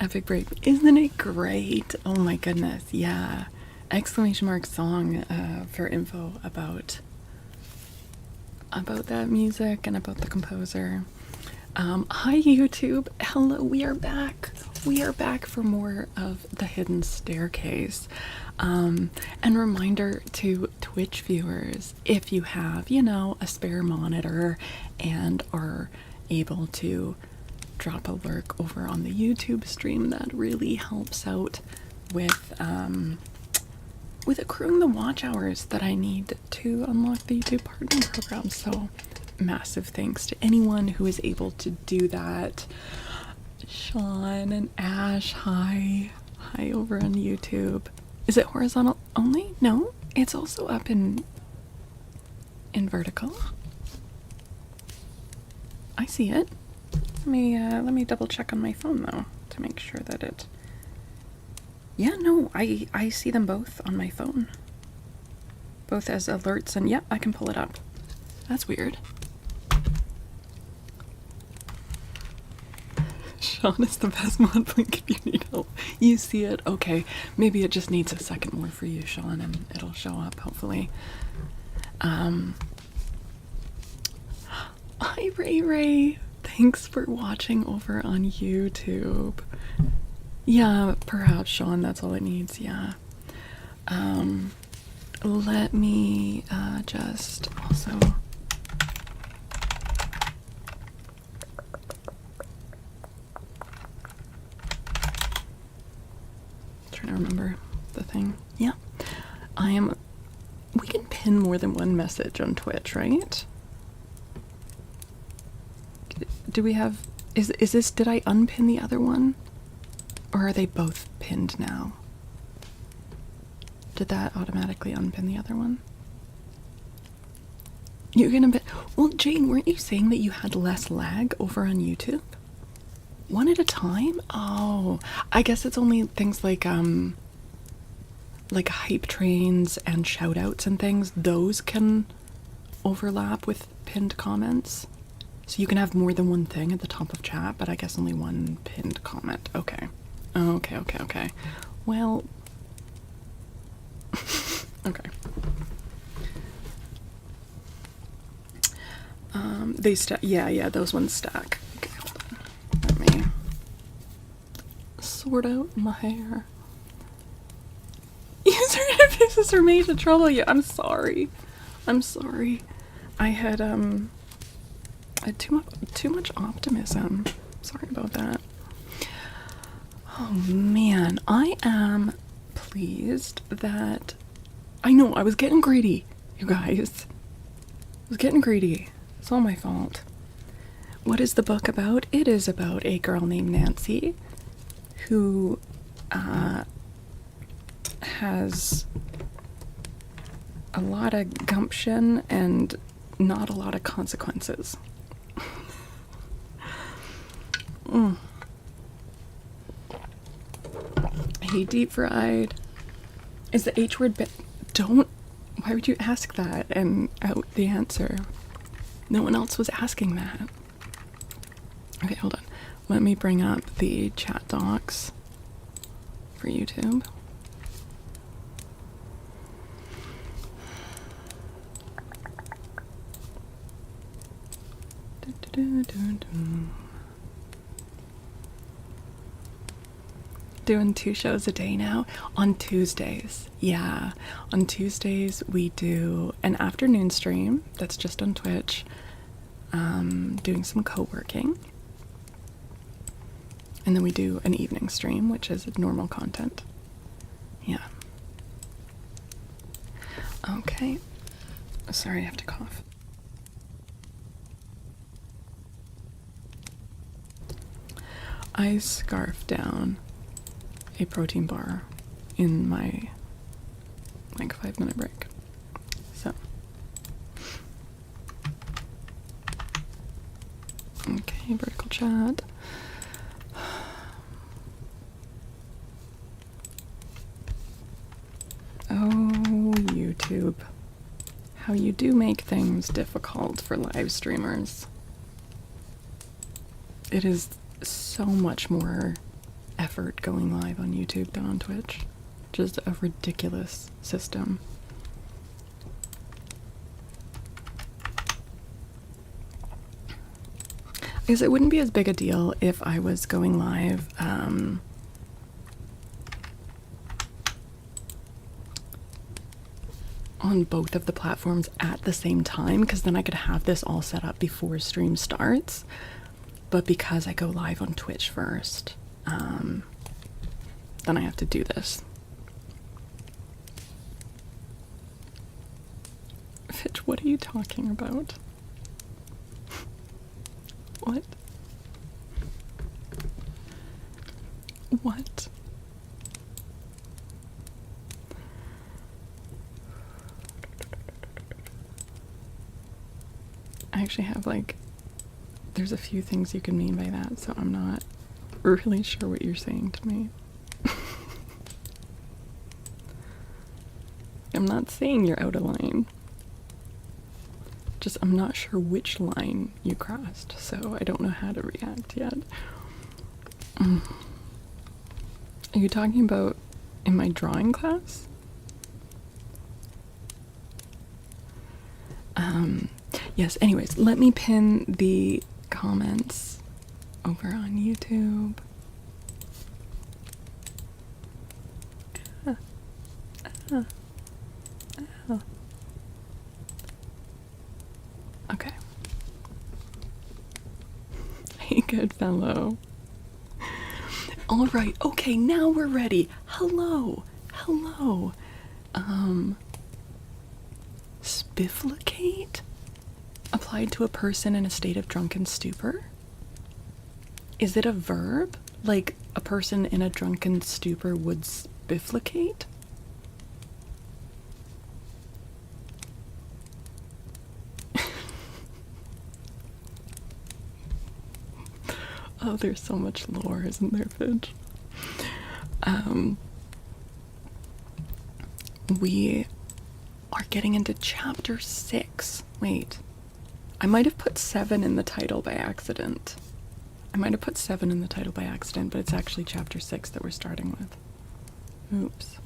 Epic break. Isn't it great? Oh my goodness. Yeah. Exclamation mark song for info about that music and about the composer. Hi YouTube. Hello, we are back. We are back for more of The Hidden Staircase. And reminder to Twitch viewers, if you have, you know, a spare monitor and are able to drop a lurk over on the YouTube stream, that really helps out with accruing the watch hours that I need to unlock the YouTube partner program. So massive thanks to anyone who is able to do that. Sean and Ash, hi over on YouTube. Is it horizontal only? No, it's also up in vertical. I see it. Let me double check on my phone though to make sure that it. Yeah, no, I see them both on my phone. Both as alerts, and yep, I can pull it up. That's weird. Sean is the best mod link if you need help. You see it? Okay. Maybe it just needs a second more for you, Sean, and it'll show up, hopefully. Hi, Ray. Thanks for watching over on YouTube. Yeah, perhaps, Sean, that's all it needs, yeah. Let me just also... trying to remember the thing. Yeah. We can pin more than one message on Twitch, right? Do we have... Is this... Did I unpin the other one? Or are they both pinned now? Did that automatically unpin the other one? You're gonna be... Well, Jane, weren't you saying that you had less lag over on YouTube? One at a time? Oh, I guess it's only things like hype trains and shout outs and things. Those can overlap with pinned comments. So you can have more than one thing at the top of chat, but I guess only one pinned comment. Okay. Okay. Well... okay. They stack. Yeah, those ones stack. Okay, hold on. Let me sort out my hair. User interfaces are made to trouble you. I'm sorry. I had too much optimism. Sorry about that. Oh man, I am pleased that... I know, I was getting greedy, you guys. I was getting greedy. It's all my fault. What is the book about? It is about a girl named Nancy who has a lot of gumption and not a lot of consequences. Hey, deep fried. Is the H word don't... Why would you ask that and out the answer? No one else was asking that. Okay, hold on. Let me bring up the chat docs for YouTube. Doing 2 shows a day now on Tuesdays. Yeah, on Tuesdays we do an afternoon stream that's just on Twitch, doing some co-working, and then we do an evening stream, which is normal content. Yeah. Okay. Sorry, I have to cough. I scarfed down a protein bar in my 5-minute break. So okay, vertical chat. Oh, YouTube. How you do make things difficult for live streamers. It is so much more effort going live on YouTube than on Twitch. Just a ridiculous system. I guess it wouldn't be as big a deal if I was going live on both of the platforms at the same time, because then I could have this all set up before stream starts. But because I go live on Twitch first, then I have to do this. Fitch, what are you talking about? What? What? I actually have, like, there's a few things you can mean by that, so I'm not really sure what you're saying to me. I'm not saying you're out of line. Just, I'm not sure which line you crossed, so I don't know how to react yet. Are you talking about in my drawing class? Yes, anyways, let me pin the comments over on YouTube. Okay. Hey, good fellow. All right. Okay, now we're ready. Hello. Hello. Spifflicate? Applied to a person in a state of drunken stupor? Is it a verb? Like a person in a drunken stupor would spifflicate? Oh, there's so much lore, isn't there, Fidge? We are getting into chapter 6. Wait. I might have put 7 in the title by accident. But it's actually chapter 6 that we're starting with. Oops.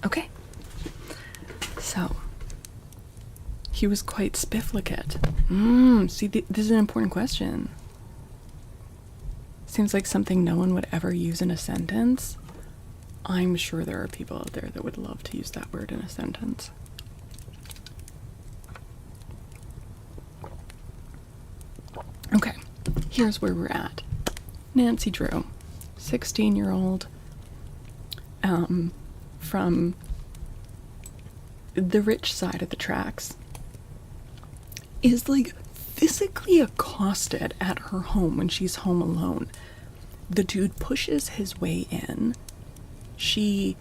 Okay. So, he was quite spifflicate. See, this is an important question. Seems like something no one would ever use in a sentence. I'm sure there are people out there that would love to use that word in a sentence. Okay, here's where we're at. Nancy Drew, 16-year-old, from the rich side of the tracks, is like physically accosted at her home when she's home alone. The dude pushes his way in. She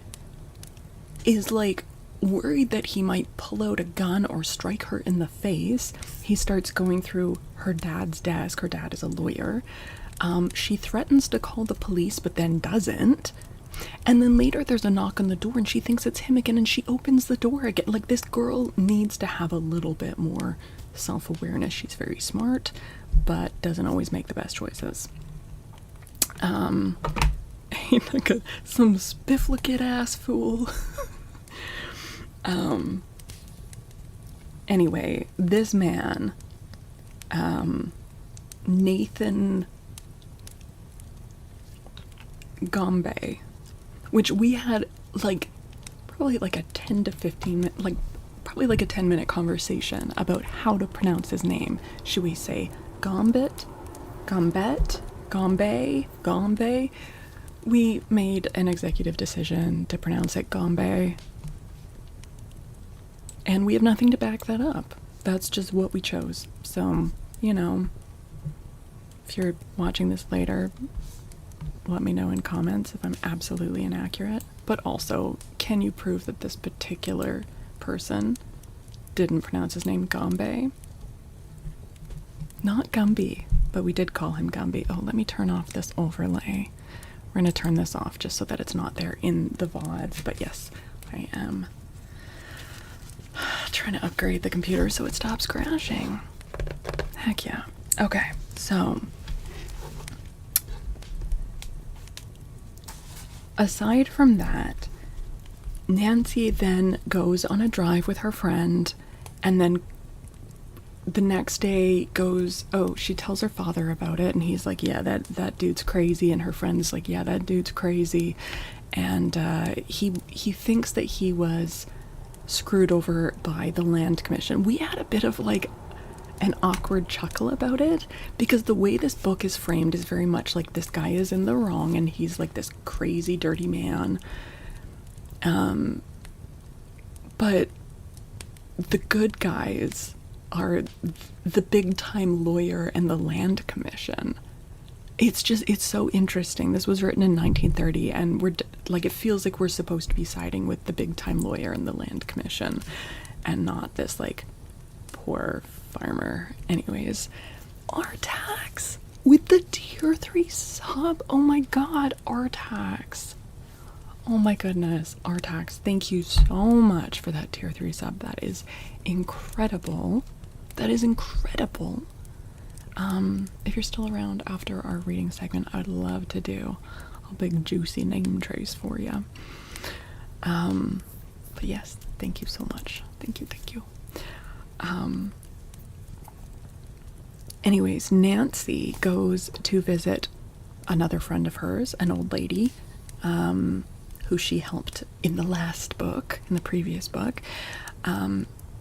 is like worried that he might pull out a gun or strike her in the face. He starts going through her dad's desk. Her dad is a lawyer. She threatens to call the police, but then doesn't. And then later there's a knock on the door and she thinks it's him again and she opens the door again. Like, this girl needs to have a little bit more self-awareness. She's very smart, but doesn't always make the best choices. Like some spifflicate ass fool. Anyway, this man, Nathan Gombe, which we had like probably like a 10 to 15 minute, like probably like a 10-minute conversation about how to pronounce his name. Should we say Gombet? Gombet? Gombe? Gombe? We made an executive decision to pronounce it Gombe. And we have nothing to back that up. That's just what we chose. So, you know, if you're watching this later, let me know in comments if I'm absolutely inaccurate. But also, can you prove that this particular person didn't pronounce his name Gombe? Not Gumby, but we did call him Gumby. Oh, let me turn off this overlay. We're going to turn this off just so that it's not there in the VODs. But yes, I am trying to upgrade the computer so it stops crashing. Heck yeah. Okay, so aside from that, Nancy then goes on a drive with her friend, and then the next day goes, she tells her father about it, and he's like, yeah, that dude's crazy, and her friend's like, yeah, that dude's crazy, and he thinks that he was screwed over by the land commission. We had a bit of like an awkward chuckle about it, because the way this book is framed is very much like this guy is in the wrong and he's like this crazy dirty man, but the good guys are the big time lawyer and the land commission. It's so interesting. This was written in 1930, and we're like, it feels like we're supposed to be siding with the big time lawyer and the land commission and not this like poor farmer. Anyways, Artax with the tier 3 sub. Oh my god, Artax. Oh my goodness, Artax, thank you so much for that tier 3 sub. That is incredible. That is incredible. If you're still around after our reading segment, I'd love to do a big juicy name trace for you. But yes, thank you so much. Thank you. Anyways, Nancy goes to visit another friend of hers, an old lady, who she helped in the last book, in the previous book.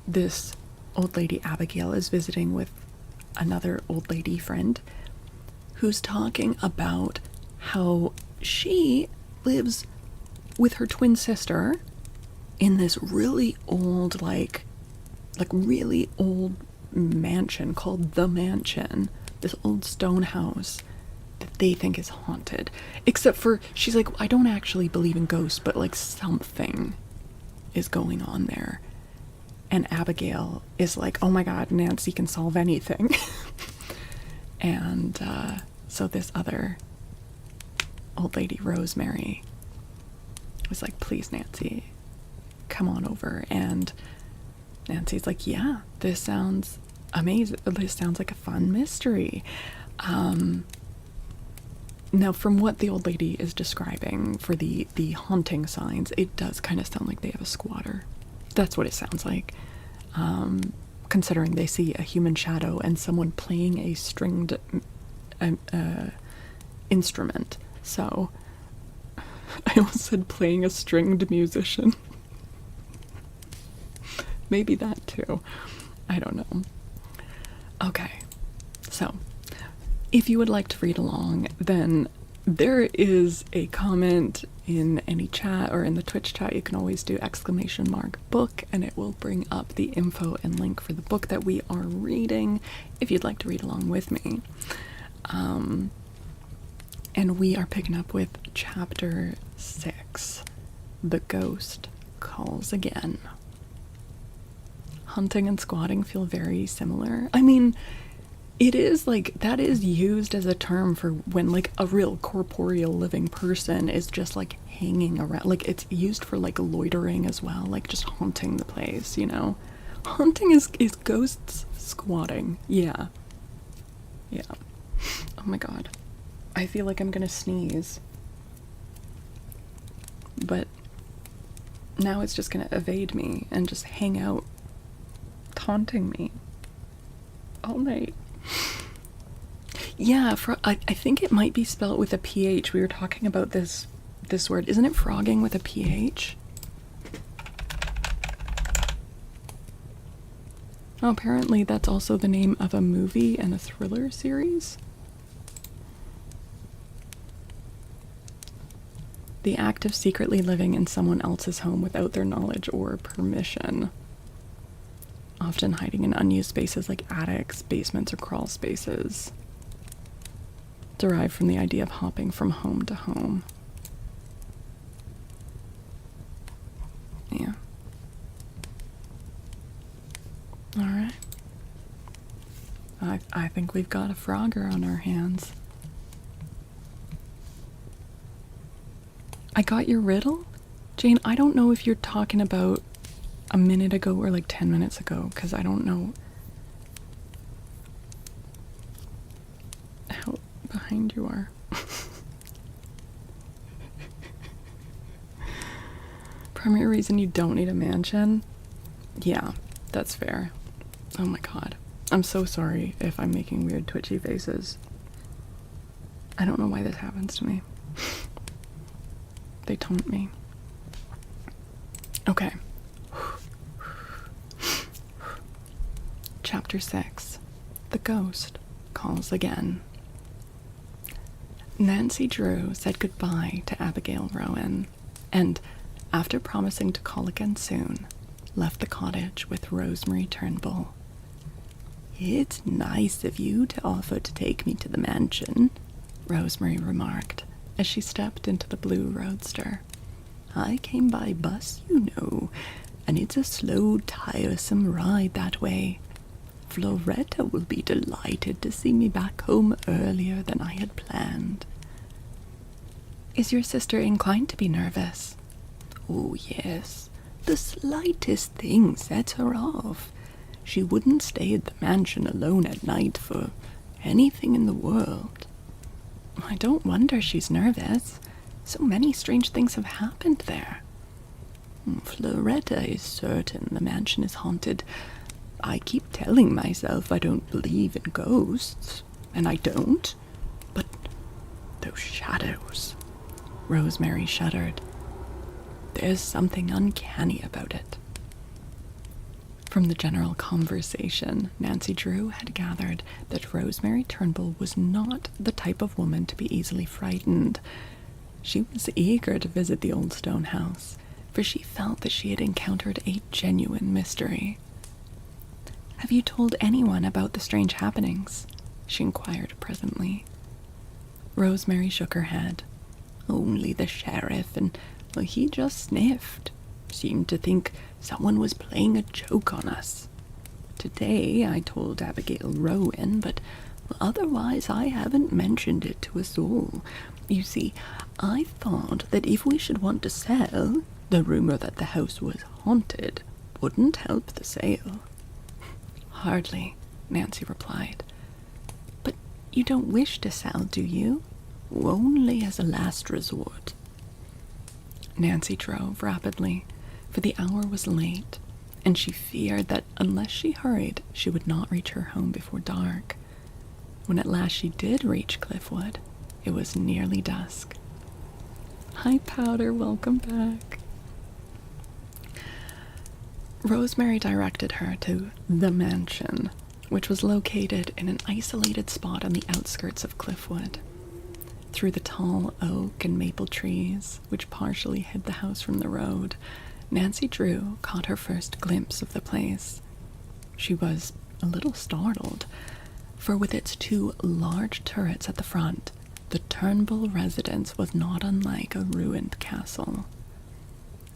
This old lady, Abigail, is visiting with another old lady friend who's talking about how she lives with her twin sister in this really old, like really old mansion called The Mansion, this old stone house that they think is haunted. Except for, she's like, I don't actually believe in ghosts, but like something is going on there. And Abigail is like, oh my god, Nancy can solve anything. And so this other old lady, Rosemary, was like, please, Nancy, come on over. And Nancy's like, yeah, this sounds amazing. This sounds like a fun mystery. Now, from what the old lady is describing for the haunting signs, it does kind of sound like they have a squatter. That's what it sounds like. Considering they see a human shadow and someone playing a stringed instrument. So, I almost said playing a stringed musician. Maybe that too. I don't know. Okay, so if you would like to read along, then there is a comment in any chat or in the Twitch chat. You can always do !book, and it will bring up the info and link for the book that we are reading if you'd like to read along with me. And we are picking up with chapter 6, The Ghost Calls Again. Hunting and squatting feel very similar. I mean, it is like, that is used as a term for when like a real corporeal living person is just like hanging around. Like, it's used for like loitering as well, like just haunting the place, you know? Haunting is ghosts squatting. Yeah. Oh my god. I feel like I'm gonna sneeze. But now it's just gonna evade me and just hang out taunting me all night. Yeah, I think it might be spelled with a PH. We were talking about this word. Isn't it frogging with a PH? Oh, apparently that's also the name of a movie and a thriller series. The act of secretly living in someone else's home without their knowledge or permission. Often hiding in unused spaces like attics, basements, or crawl spaces. Derived from the idea of hopping from home to home. Yeah. Alright. I think we've got a Frogger on our hands. I got your riddle? Jane, I don't know if you're talking about a minute ago or like 10 minutes ago, because I don't know how behind you are. primary reason you don't need a mansion? Yeah, that's fair. Oh my god. I'm so sorry if I'm making weird twitchy faces. I don't know why this happens to me. They taunt me. Okay. Chapter 6. The Ghost Calls Again. Nancy Drew said goodbye to Abigail Rowan, and, after promising to call again soon, left the cottage with Rosemary Turnbull. "It's nice of you to offer to take me to the mansion," Rosemary remarked as she stepped into the blue roadster. "I came by bus, you know, and it's a slow, tiresome ride that way. Floretta will be delighted to see me back home earlier than I had planned." "Is your sister inclined to be nervous?" "Oh, yes. The slightest thing sets her off. She wouldn't stay at the mansion alone at night for anything in the world." "I don't wonder she's nervous. So many strange things have happened there." "Floretta is certain the mansion is haunted. I keep telling myself I don't believe in ghosts, and I don't. But those shadows," Rosemary shuddered. "There's something uncanny about it." From the general conversation, Nancy Drew had gathered that Rosemary Turnbull was not the type of woman to be easily frightened. She was eager to visit the old stone house, for she felt that she had encountered a genuine mystery. "Have you told anyone about the strange happenings?" she inquired presently. Rosemary shook her head. "Only the sheriff, and he just sniffed. Seemed to think someone was playing a joke on us. Today I told Abigail Rowan, but otherwise I haven't mentioned it to a soul. You see, I thought that if we should want to sell, the rumor that the house was haunted wouldn't help the sale." "Hardly," Nancy replied. "But you don't wish to sell, do you?" "Only as a last resort." Nancy drove rapidly, for the hour was late, and she feared that unless she hurried, she would not reach her home before dark. When at last she did reach Cliffwood, it was nearly dusk. "Hi, Powder, welcome back." Rosemary directed her to the mansion, which was located in an isolated spot on the outskirts of Cliffwood. Through the tall oak and maple trees, which partially hid the house from the road, Nancy Drew caught her first glimpse of the place. She was a little startled, for with its two large turrets at the front, the Turnbull residence was not unlike a ruined castle.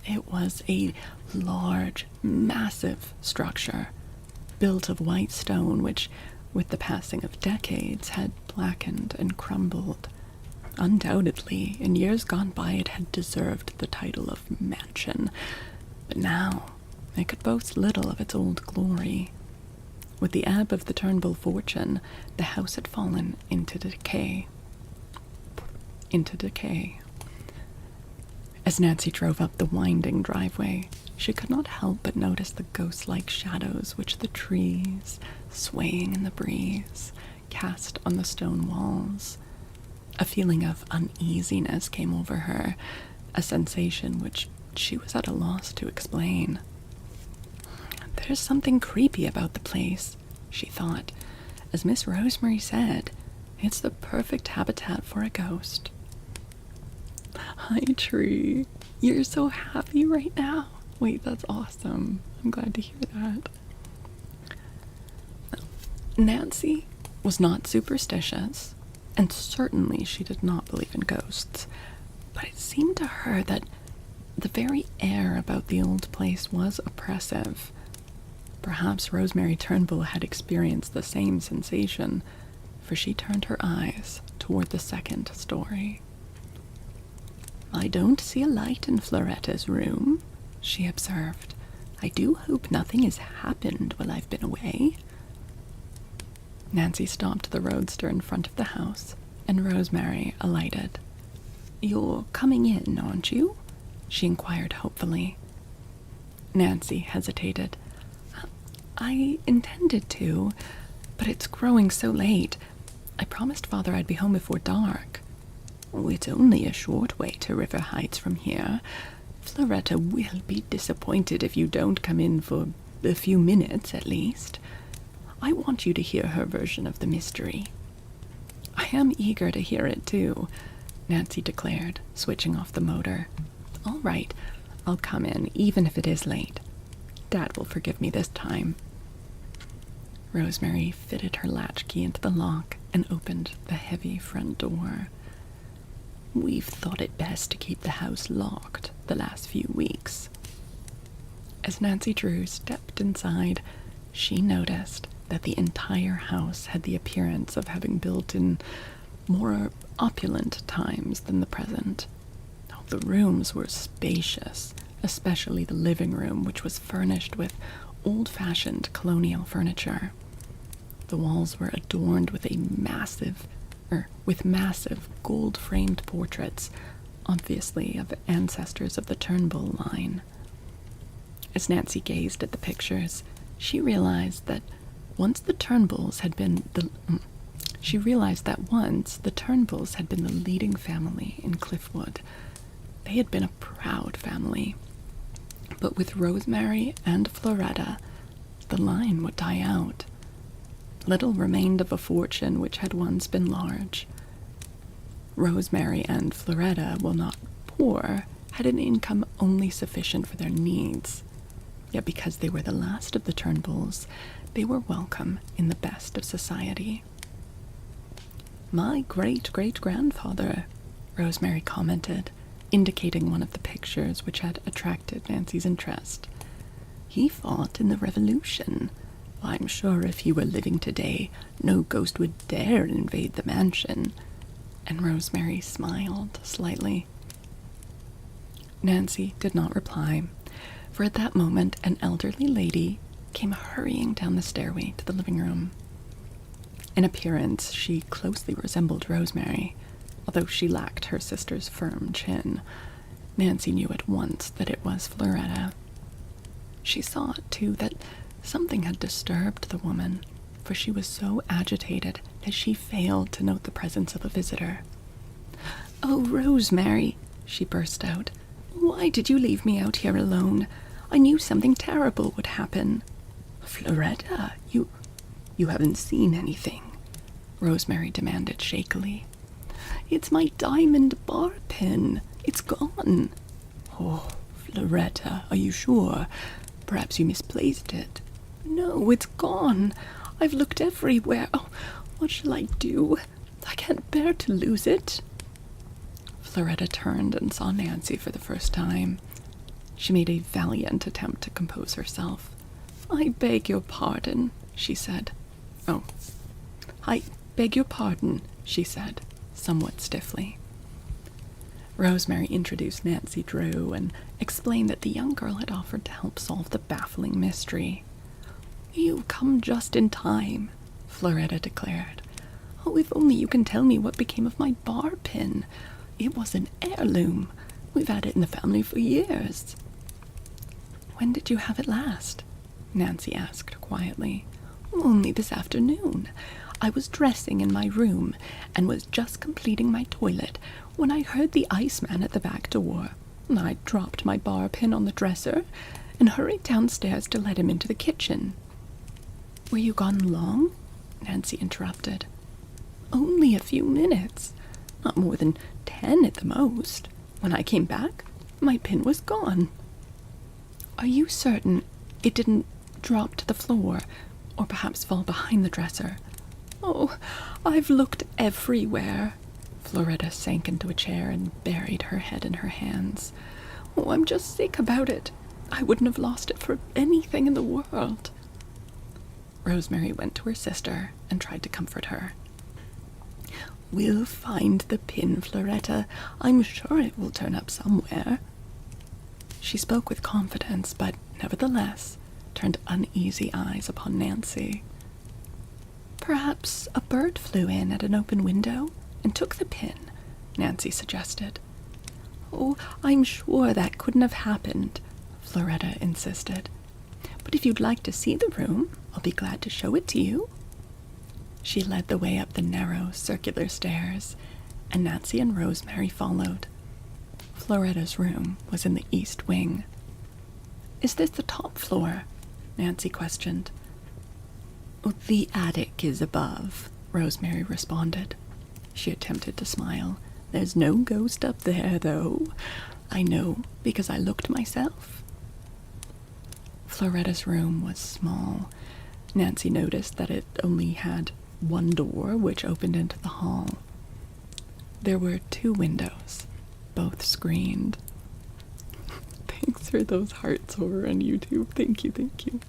It was a large, massive structure, built of white stone which, with the passing of decades, had blackened and crumbled. Undoubtedly, in years gone by it had deserved the title of mansion, but now it could boast little of its old glory. With the ebb of the Turnbull fortune, the house had fallen into decay. As Nancy drove up the winding driveway, she could not help but notice the ghost-like shadows which the trees, swaying in the breeze, cast on the stone walls. A feeling of uneasiness came over her, a sensation which she was at a loss to explain. "There's something creepy about the place," she thought. "As Miss Rosemary said, it's the perfect habitat for a ghost." "Hi, Tree. You're so happy right now." Wait, that's awesome. I'm glad to hear that. Nancy was not superstitious, and certainly she did not believe in ghosts, but it seemed to her that the very air about the old place was oppressive. Perhaps Rosemary Turnbull had experienced the same sensation, for she turned her eyes toward the second story. "I don't see a light in Floretta's room," she observed. "I do hope nothing has happened while I've been away." Nancy stopped the roadster in front of the house, and Rosemary alighted. "You're coming in, aren't you?" she inquired hopefully. Nancy hesitated. I intended to, but it's growing so late. I promised Father I'd be home before dark. Oh, it's only a short way to River Heights from here. Floretta will be disappointed if you don't come in for a few minutes at least. I want you to hear her version of the mystery. I am eager to hear it too, Nancy declared, switching off the motor. All right, I'll come in, even if it is late. Dad will forgive me this time. Rosemary fitted her latchkey into the lock and opened the heavy front door. We've thought it best to keep the house locked the last few weeks. As Nancy Drew stepped inside, she noticed that the entire house had the appearance of having built in more opulent times than the present. The rooms were spacious, especially the living room, which was furnished with old-fashioned colonial furniture. The walls were adorned with massive gold-framed portraits, obviously of ancestors of the Turnbull line. As Nancy gazed at the pictures, she realized that once the Turnbulls had been the leading family in Cliffwood. They had been a proud family. But with Rosemary and Floretta, the line would die out. Little remained of a fortune which had once been large. Rosemary and Floretta, while not poor, had an income only sufficient for their needs. Yet because they were the last of the Turnbulls, they were welcome in the best of society. My great-great-grandfather, Rosemary commented, indicating one of the pictures which had attracted Nancy's interest. He fought in the Revolution. I'm sure if he were living today, no ghost would dare invade the mansion. And Rosemary smiled slightly. Nancy did not reply, for at that moment an elderly lady came hurrying down the stairway to the living room. In appearance, she closely resembled Rosemary, although she lacked her sister's firm chin. Nancy knew at once that it was Floretta. She saw, too, that something had disturbed the woman, for she was so agitated that she failed to note the presence of a visitor. "Oh, Rosemary," she burst out, "why did you leave me out here alone? I knew something terrible would happen." "Floretta, you haven't seen anything?" Rosemary demanded shakily. "It's my diamond bar pin. It's gone." "Oh, Floretta, are you sure? Perhaps you misplaced it." "No, it's gone. I've looked everywhere. Oh, what shall I do? I can't bear to lose it." Floretta turned and saw Nancy for the first time. She made a valiant attempt to compose herself. "I beg your pardon," she said. "Oh, I beg your pardon," she said, somewhat stiffly. Rosemary introduced Nancy Drew and explained that the young girl had offered to help solve the baffling mystery. "You've come just in time," Floretta declared. "Oh, if only you can tell me what became of my bar pin. It was an heirloom. We've had it in the family for years." "When did you have it last?" Nancy asked quietly. "Only this afternoon. I was dressing in my room and was just completing my toilet when I heard the iceman at the back door. I dropped my bar pin on the dresser and hurried downstairs to let him into the kitchen." "Were you gone long?" Nancy interrupted. "Only a few minutes. Not more than 10 at the most. When I came back, my pin was gone." "Are you certain it didn't drop to the floor, or perhaps fall behind the dresser?" "Oh, I've looked everywhere." Floretta sank into a chair and buried her head in her hands. "Oh, I'm just sick about it. I wouldn't have lost it for anything in the world." Rosemary went to her sister and tried to comfort her. "We'll find the pin, Floretta. I'm sure it will turn up somewhere." She spoke with confidence, but nevertheless turned uneasy eyes upon Nancy. "Perhaps a bird flew in at an open window and took the pin," Nancy suggested. Oh, I'm sure that couldn't have happened, Floretta insisted. But if you'd like to see the room, I'll be glad to show it to you. She led the way up the narrow, circular stairs, and Nancy and Rosemary followed. Floretta's room was in the east wing. Is this the top floor? Nancy questioned. The attic is above, Rosemary responded. She attempted to smile. There's no ghost up there, though. I know, because I looked myself. Floretta's room was small. Nancy noticed that it only had one door, which opened into the hall. There were 2 windows, both screened. Thanks for those hearts over on YouTube. Thank you, thank you.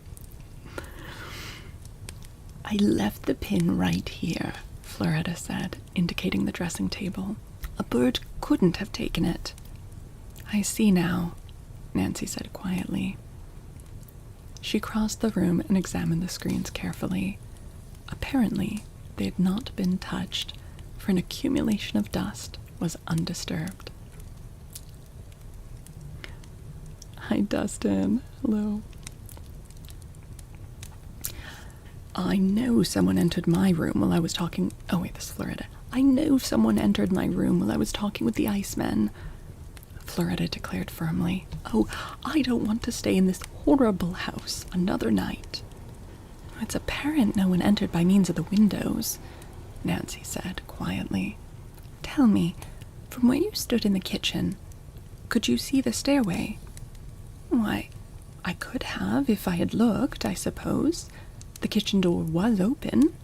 I left the pin right here, Floretta said, indicating the dressing table. A bird couldn't have taken it. I see now, Nancy said quietly. She crossed the room and examined the screens carefully. Apparently, they had not been touched, for an accumulation of dust was undisturbed. Hi, Dustin. Hello. I know someone entered my room while I was talking... Oh, wait, this is Floretta. I know someone entered my room while I was talking with the Iceman, Floretta declared firmly. Oh, I don't want to stay in this horrible house another night. It's apparent no one entered by means of the windows, Nancy said quietly. Tell me, from where you stood in the kitchen, could you see the stairway? Why, I could have if I had looked, I suppose. The kitchen door was open.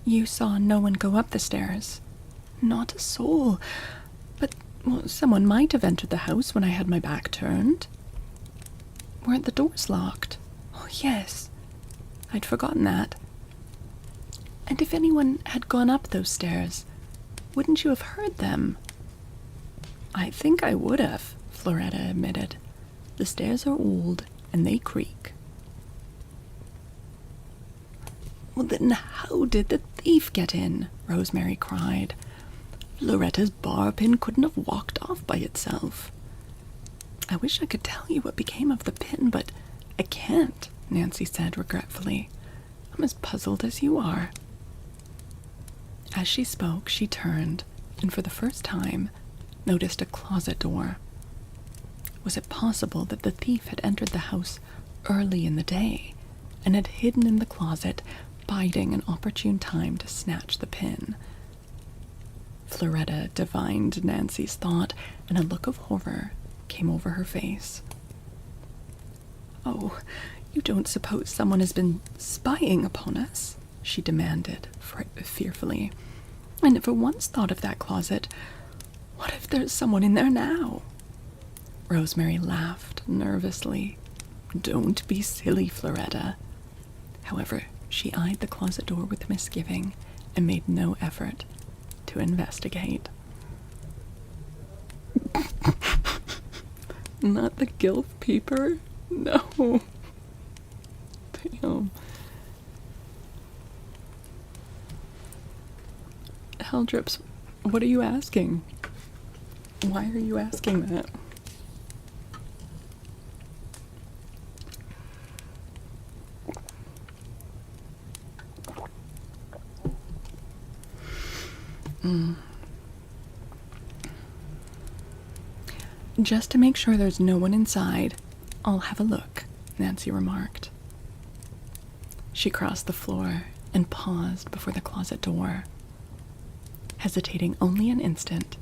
You saw no one go up the stairs? Not a soul. But someone might have entered the house when I had my back turned. Weren't the doors locked? Oh, yes. I'd forgotten that. And if anyone had gone up those stairs, wouldn't you have heard them? I think I would have, Floretta admitted. The stairs are old, and they creak. Well, then how did the thief get in? Rosemary cried. Loretta's bar pin couldn't have walked off by itself. I wish I could tell you what became of the pin, but I can't, Nancy said regretfully. I'm as puzzled as you are. As she spoke, she turned, and for the first time, noticed a closet door. Was it possible that the thief had entered the house early in the day, and had hidden in the closet, biding an opportune time to snatch the pin? Floretta divined Nancy's thought, and a look of horror came over her face. Oh, you don't suppose someone has been spying upon us? She demanded, fearfully. I never once thought of that closet. What if there's someone in there now? Rosemary laughed nervously. Don't be silly, Floretta. However, she eyed the closet door with misgiving and made no effort to investigate. Not the gilf peeper? No. Damn. Helldrips, what are you asking? Why are you asking that? Just to make sure there's no one inside, I'll have a look, Nancy remarked. She crossed the floor and paused before the closet door. Hesitating only an instant,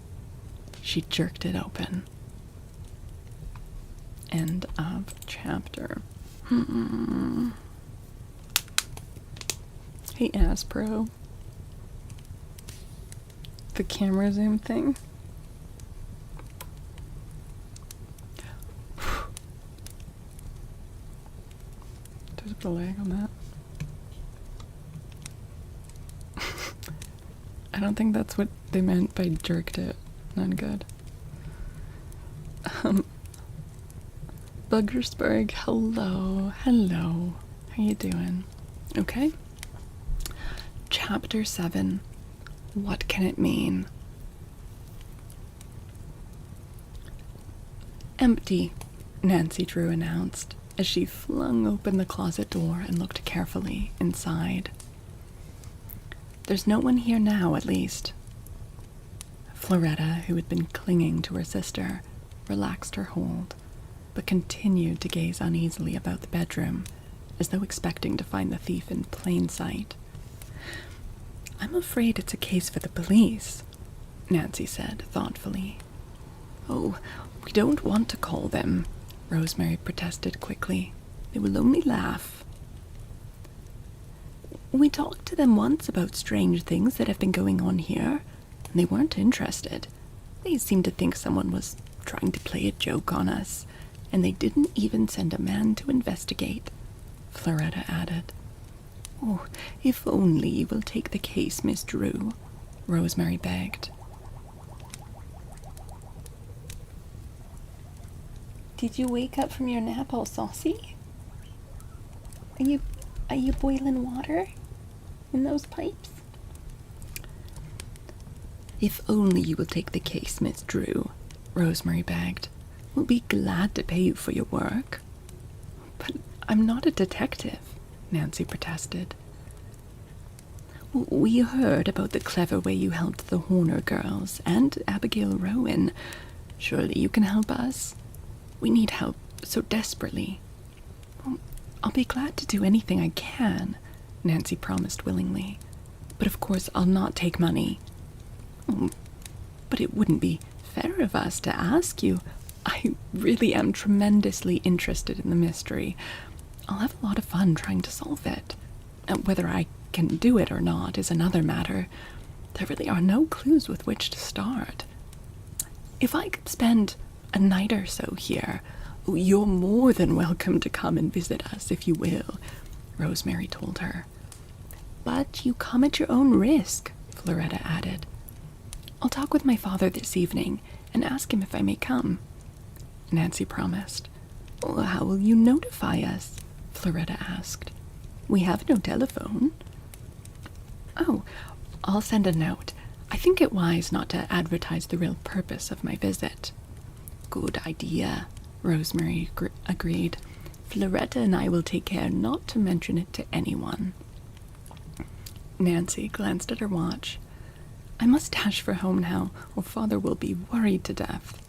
she jerked it open. End of chapter. Hey, Aspro. The camera zoom thing. There's a lag on that. I don't think that's what they meant by jerked it. Not good. Buggersburg, hello. Hello. How you doing? Okay. Chapter 7. What can it mean? Empty, Nancy Drew announced as she flung open the closet door and looked carefully inside. There's no one here now, at least. Floretta, who had been clinging to her sister, relaxed her hold, but continued to gaze uneasily about the bedroom, as though expecting to find the thief in plain sight. I'm afraid it's a case for the police, Nancy said thoughtfully. Oh, we don't want to call them, Rosemary protested quickly. They will only laugh. We talked to them once about strange things that have been going on here, and they weren't interested. They seemed to think someone was trying to play a joke on us, and they didn't even send a man to investigate, Floretta added. Oh, if only you will take the case, Miss Drew, Rosemary begged. Did you wake up from your nap all saucy? Are you boiling water in those pipes? If only you will take the case, Miss Drew, Rosemary begged. We'll be glad to pay you for your work. But I'm not a detective, Nancy protested. We heard about the clever way you helped the Horner girls and Abigail Rowan. Surely you can help us? We need help so desperately. I'll be glad to do anything I can, Nancy promised willingly. But of course I'll not take money. But it wouldn't be fair of us to ask you. I really am tremendously interested in the mystery. I'll have a lot of fun trying to solve it. Whether I can do it or not is another matter. There really are no clues with which to start. If I could spend a night or so here, you're more than welcome to come and visit us if you will, Rosemary told her. But you come at your own risk, Floretta added. I'll talk with my father this evening and ask him if I may come, Nancy promised. How will you notify us? Floretta asked. We have no telephone. Oh, I'll send a note. I think it wise not to advertise the real purpose of my visit. Good idea, Rosemary agreed. Floretta and I will take care not to mention it to anyone. Nancy glanced at her watch. I must dash for home now, or Father will be worried to death.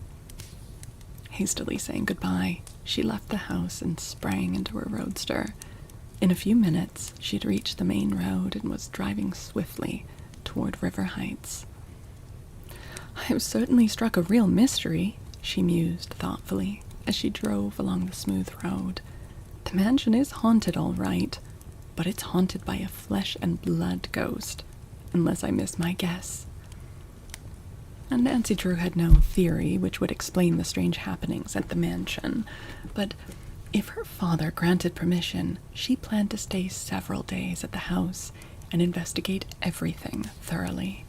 Hastily saying goodbye, she left the house and sprang into her roadster. In a few minutes, she'd reached the main road and was driving swiftly toward River Heights. I have certainly struck a real mystery, she mused thoughtfully as she drove along the smooth road. The mansion is haunted, all right, but it's haunted by a flesh-and-blood ghost, unless I miss my guess. And Nancy Drew had no theory which would explain the strange happenings at the mansion, but if her father granted permission, she planned to stay several days at the house and investigate everything thoroughly.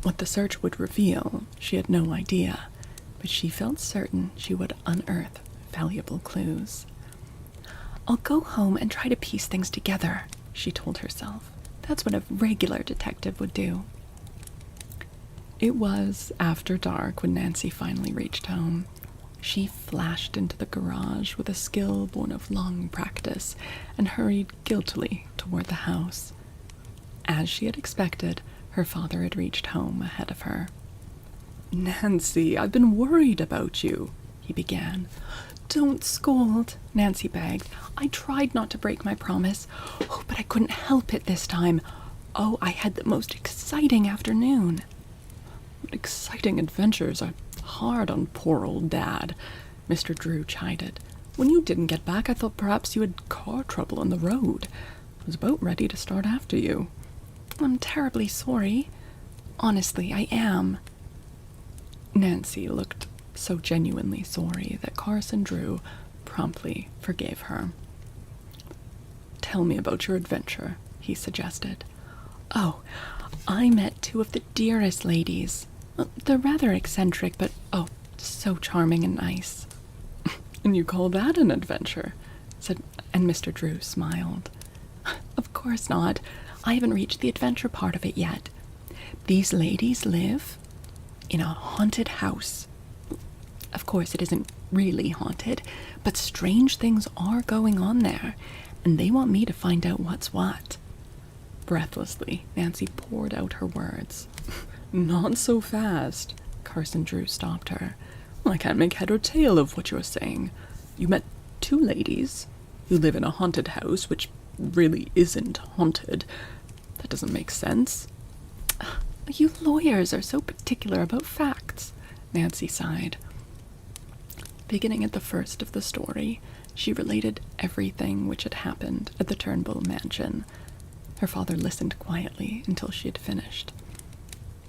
What the search would reveal, she had no idea, but she felt certain she would unearth valuable clues. I'll go home and try to piece things together, she told herself. That's what a regular detective would do. It was after dark when Nancy finally reached home. She flashed into the garage with a skill born of long practice and hurried guiltily toward the house. As she had expected, her father had reached home ahead of her. Nancy, I've been worried about you, he began. Don't scold, Nancy begged. I tried not to break my promise. But I couldn't help it this time. I had the most exciting afternoon. Exciting adventures are hard on poor old Dad, Mr. Drew chided. When you didn't get back, I thought perhaps you had car trouble on the road. I was about ready to start after you. I'm terribly sorry. Honestly, I am. Nancy looked so genuinely sorry that Carson Drew promptly forgave her. Tell me about your adventure, he suggested. I met two of the dearest ladies. They're rather eccentric, but so charming and nice. And you call that an adventure? And Mr. Drew smiled. Of course not. I haven't reached the adventure part of it yet. These ladies live in a haunted house. Of course, it isn't really haunted, but strange things are going on there, and they want me to find out what's what. Breathlessly, Nancy poured out her words. Not so fast. Carson Drew stopped her. I can't make head or tail of what you're saying. You met two ladies. You live in a haunted house, which really isn't haunted. That doesn't make sense. You lawyers are so particular about facts, Nancy sighed. Beginning at the first of the story, she related everything which had happened at the Turnbull mansion. Her father listened quietly until she had finished.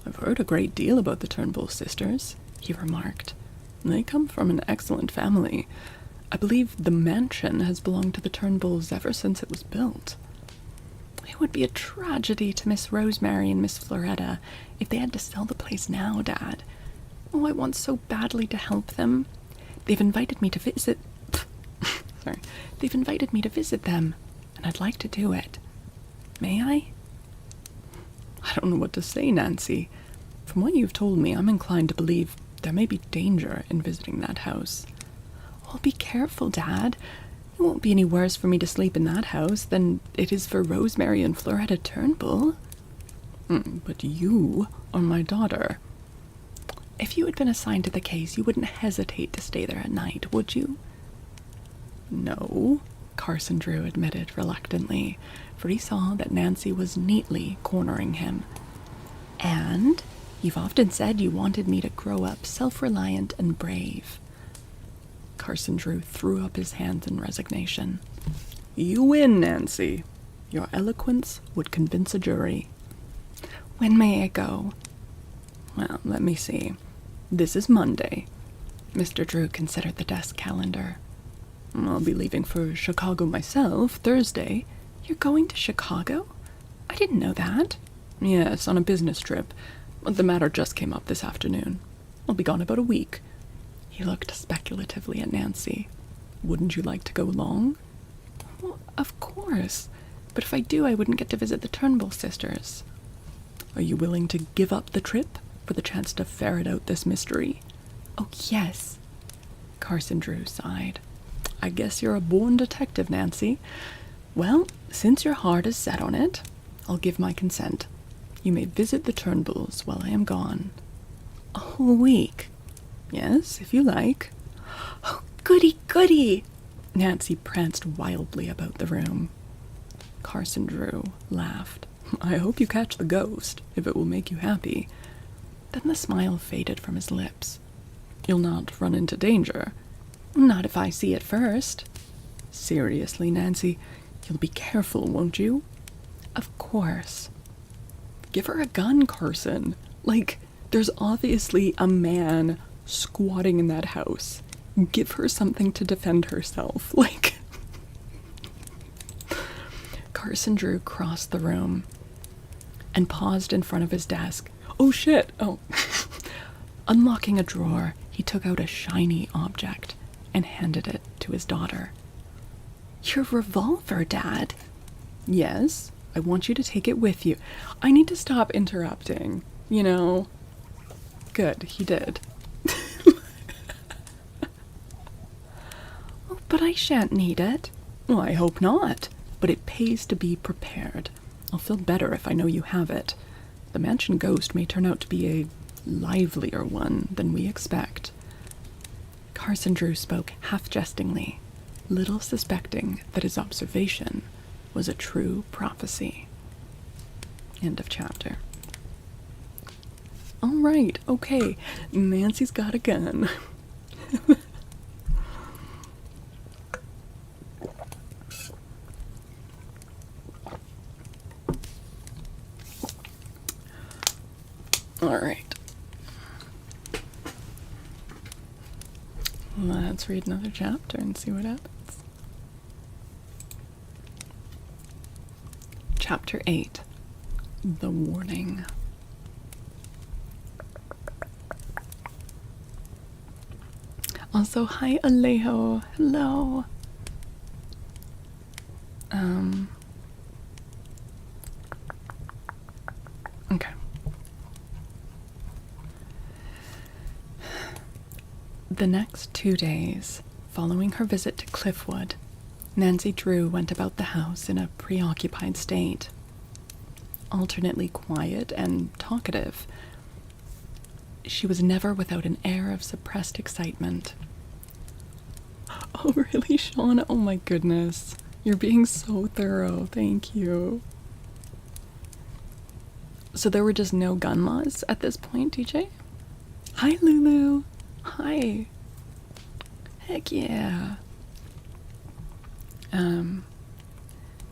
I've heard a great deal about the Turnbull sisters, he remarked. They come from an excellent family. I believe the mansion has belonged to the Turnbulls ever since it was built. It would be a tragedy to Miss Rosemary and Miss Floretta if they had to sell the place now, Dad. Oh, I want so badly to help them. They've invited me to visit... Sorry. They've invited me to visit them, and I'd like to do it. May I? I don't know what to say, Nancy. From what you've told me, I'm inclined to believe there may be danger in visiting that house. Oh, be careful, Dad. It won't be any worse for me to sleep in that house than it is for Rosemary and Floretta Turnbull. But you are my daughter. If you had been assigned to the case, you wouldn't hesitate to stay there at night, would you? No, Carson Drew admitted reluctantly, for he saw that Nancy was neatly cornering him. And you've often said you wanted me to grow up self-reliant and brave. Carson Drew threw up his hands in resignation. You win, Nancy. Your eloquence would convince a jury. When may I go? Well, let me see. This is Monday. Mr. Drew considered the desk calendar. I'll be leaving for Chicago myself Thursday. You're going to Chicago? I didn't know that. Yes, on a business trip. The matter just came up this afternoon. I'll be gone about a week. He looked speculatively at Nancy. Wouldn't you like to go along? Well, of course. But if I do, I wouldn't get to visit the Turnbull sisters. Are you willing to give up the trip for the chance to ferret out this mystery? Oh, yes. Carson Drew sighed. I guess you're a born detective, Nancy. Well, since your heart is set on it, I'll give my consent. You may visit the Turnbulls while I am gone. A whole week? Yes, if you like. Oh, goody, goody! Nancy pranced wildly about the room. Carson Drew laughed. I hope you catch the ghost, if it will make you happy. Then the smile faded from his lips. You'll not run into danger? Not if I see it first. Seriously, Nancy, you'll be careful, won't you? Of course. Give her a gun, Carson. Like, there's obviously a man squatting in that house. Give her something to defend herself. Like... Carson Drew crossed the room and paused in front of his desk. Oh, shit! Oh. Unlocking a drawer, he took out a shiny object and handed it to his daughter. Your revolver, Dad. Yes, I want you to take it with you. I need to stop interrupting, you know. Good, he did. Oh, but I shan't need it. Well, I hope not, but it pays to be prepared. I'll feel better if I know you have it. The mansion ghost may turn out to be a livelier one than we expect. Carson Drew spoke half-jestingly, little suspecting that his observation was a true prophecy. End of chapter. All right, okay, Nancy's got a gun. All right. Let's read another chapter and see what happens. Chapter 8. The Warning. Also, hi Alejo. Hello. Okay. The next 2 days, following her visit to Cliffwood, Nancy Drew went about the house in a preoccupied state, alternately quiet and talkative. She was never without an air of suppressed excitement. Oh, really, Sean? Oh my goodness. You're being so thorough. Thank you. So there were just no gun laws at this point, DJ? Hi, Lulu. Hi. Heck yeah.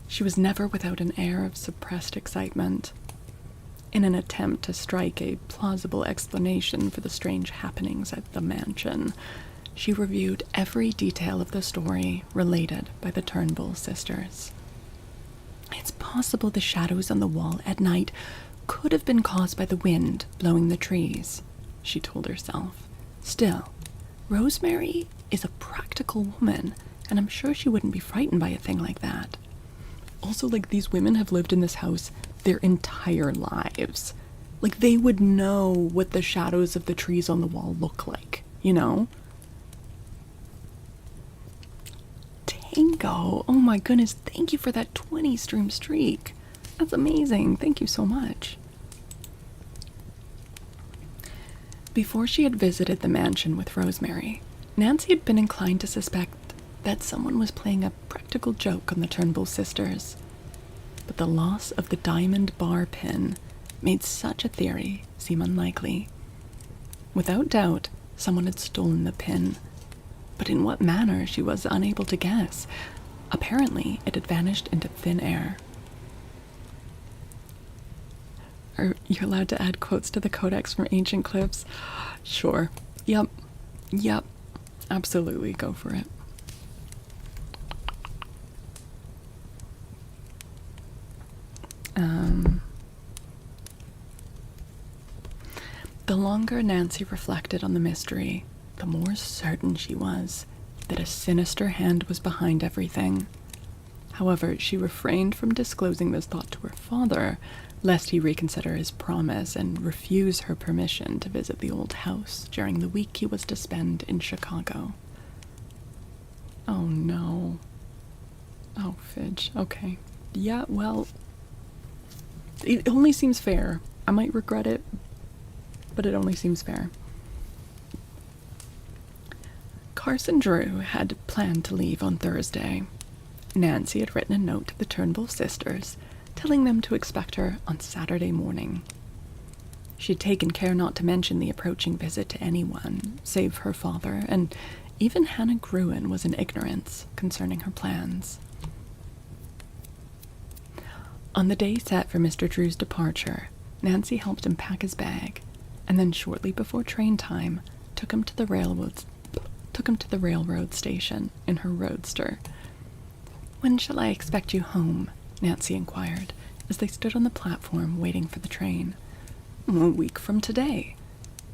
She was never without an air of suppressed excitement. In an attempt to strike a plausible explanation for the strange happenings at the mansion, she reviewed every detail of the story related by the Turnbull sisters. It's possible the shadows on the wall at night could have been caused by the wind blowing the trees, she told herself. Still, Rosemary is a practical woman, and I'm sure she wouldn't be frightened by a thing like that. Also, like, these women have lived in this house their entire lives. Like, they would know what the shadows of the trees on the wall look like, you know? Tango! Oh my goodness, thank you for that 20 stream streak. That's amazing. Thank you so much. Before she had visited the mansion with Rosemary, Nancy had been inclined to suspect that someone was playing a practical joke on the Turnbull sisters. But the loss of the diamond bar pin made such a theory seem unlikely. Without doubt, someone had stolen the pin, but in what manner she was unable to guess. Apparently, it had vanished into thin air. Are you allowed to add quotes to the codex from ancient clips? Sure. Yep. Absolutely, go for it. The longer Nancy reflected on the mystery, the more certain she was that a sinister hand was behind everything. However, she refrained from disclosing this thought to her father, lest he reconsider his promise and refuse her permission to visit the old house during the week he was to spend in Chicago. Oh no. Oh, Fidge. Okay. Yeah, well, it only seems fair. I might regret it, but it only seems fair. Carson Drew had planned to leave on Thursday. Nancy had written a note to the Turnbull sisters, telling them to expect her on Saturday morning. She had taken care not to mention the approaching visit to anyone, save her father, and even Hannah Gruen was in ignorance concerning her plans. On the day set for Mr. Drew's departure, Nancy helped him pack his bag, and then shortly before train time, took him to the railroad station in her roadster. "When shall I expect you home?" Nancy inquired, as they stood on the platform waiting for the train. "A week from today.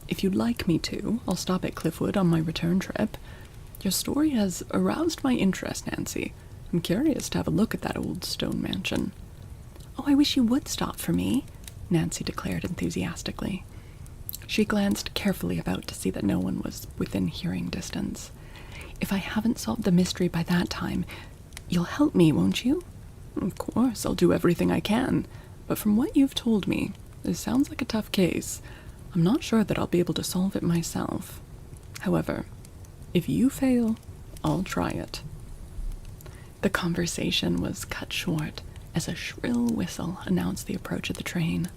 If you'd like me to, I'll stop at Cliffwood on my return trip. Your story has aroused my interest, Nancy. I'm curious to have a look at that old stone mansion." "Oh, I wish you would stop for me," Nancy declared enthusiastically. She glanced carefully about to see that no one was within hearing distance. "If I haven't solved the mystery by that time, you'll help me, won't you?" "Of course, I'll do everything I can. But from what you've told me, this sounds like a tough case. I'm not sure that I'll be able to solve it myself. However, if you fail, I'll try it." The conversation was cut short as a shrill whistle announced the approach of the train.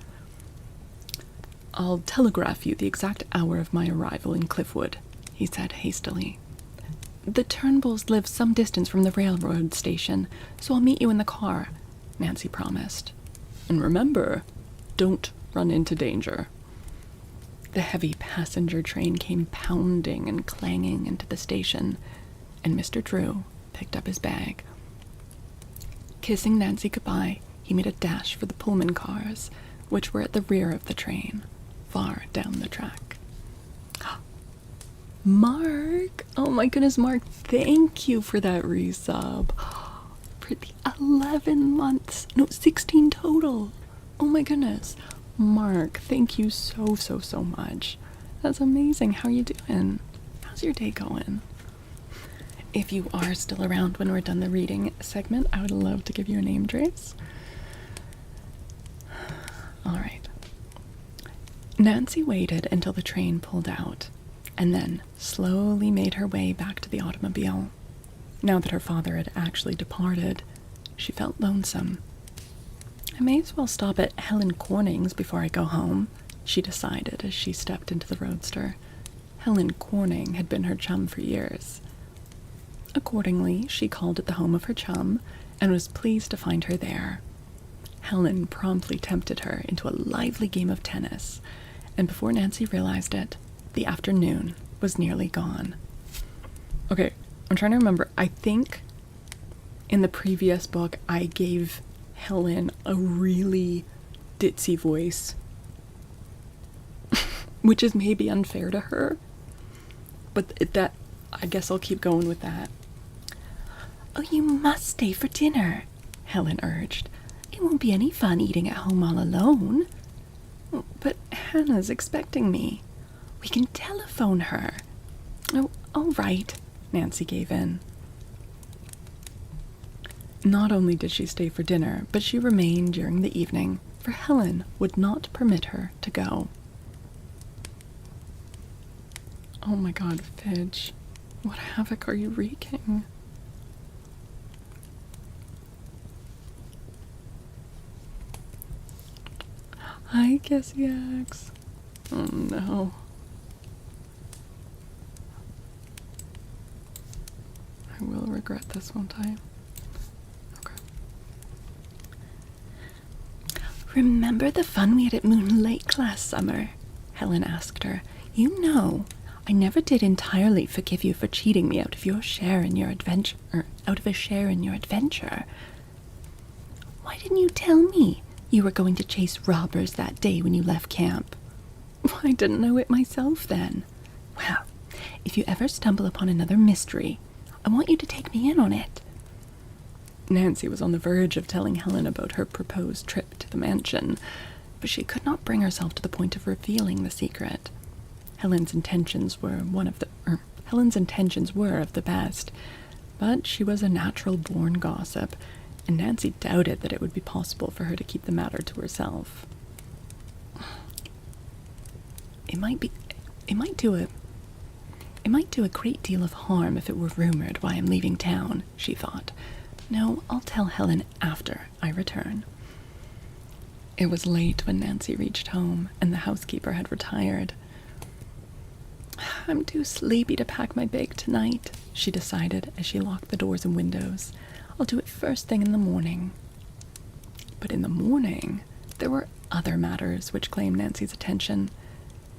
"I'll telegraph you the exact hour of my arrival in Cliffwood," he said hastily. "The Turnbulls live some distance from the railroad station, so I'll meet you in the car," Nancy promised. "And remember, don't run into danger." The heavy passenger train came pounding and clanging into the station, and Mr. Drew picked up his bag. Kissing Nancy goodbye, he made a dash for the Pullman cars, which were at the rear of the train, far down the track. Mark! Oh my goodness, Mark, thank you for that resub. For the 11 months, no, 16 total. Oh my goodness. Mark, thank you so much. That's amazing. How are you doing? How's your day going? If you are still around when we're done the reading segment, I would love to give you a name trace. All right. Nancy waited until the train pulled out, and then slowly made her way back to the automobile. Now that her father had actually departed, she felt lonesome. I may as well stop at Helen Corning's before I go home, she decided as she stepped into the roadster. Helen Corning had been her chum for years. Accordingly, she called at the home of her chum and was pleased to find her there. Helen promptly tempted her into a lively game of tennis, and before Nancy realized it, the afternoon was nearly gone. Okay, I'm trying to remember. I think in the previous book, I gave Helen a really ditzy voice, which is maybe unfair to her, but that, I guess I'll keep going with that. "Oh, you must stay for dinner," Helen urged. "It won't be any fun eating at home all alone." "But Hannah's expecting me." "We can telephone her." "Oh, all right," Nancy gave in. Not only did she stay for dinner, but she remained during the evening, for Helen would not permit her to go. Oh my god, Fidge. What havoc are you wreaking? Hi, Cassie X. Oh no. I will regret this one time. Okay. "Remember the fun we had at Moon Lake last summer?" Helen asked her. "You know, I never did entirely forgive you for cheating me out of your share in your adventure. Why didn't you tell me you were going to chase robbers that day when you left camp?" "I didn't know it myself then." "Well, if you ever stumble upon another mystery, I want you to take me in on it." Nancy was on the verge of telling Helen about her proposed trip to the mansion, but she could not bring herself to the point of revealing the secret. Helen's intentions were of the best, but she was a natural-born gossip, and Nancy doubted that it would be possible for her to keep the matter to herself. It might do a great deal of harm if it were rumored why I'm leaving town, she thought. No, I'll tell Helen after I return. It was late when Nancy reached home, and the housekeeper had retired. "I'm too sleepy to pack my bag tonight," she decided as she locked the doors and windows. "I'll do it first thing in the morning." But in the morning, there were other matters which claimed Nancy's attention.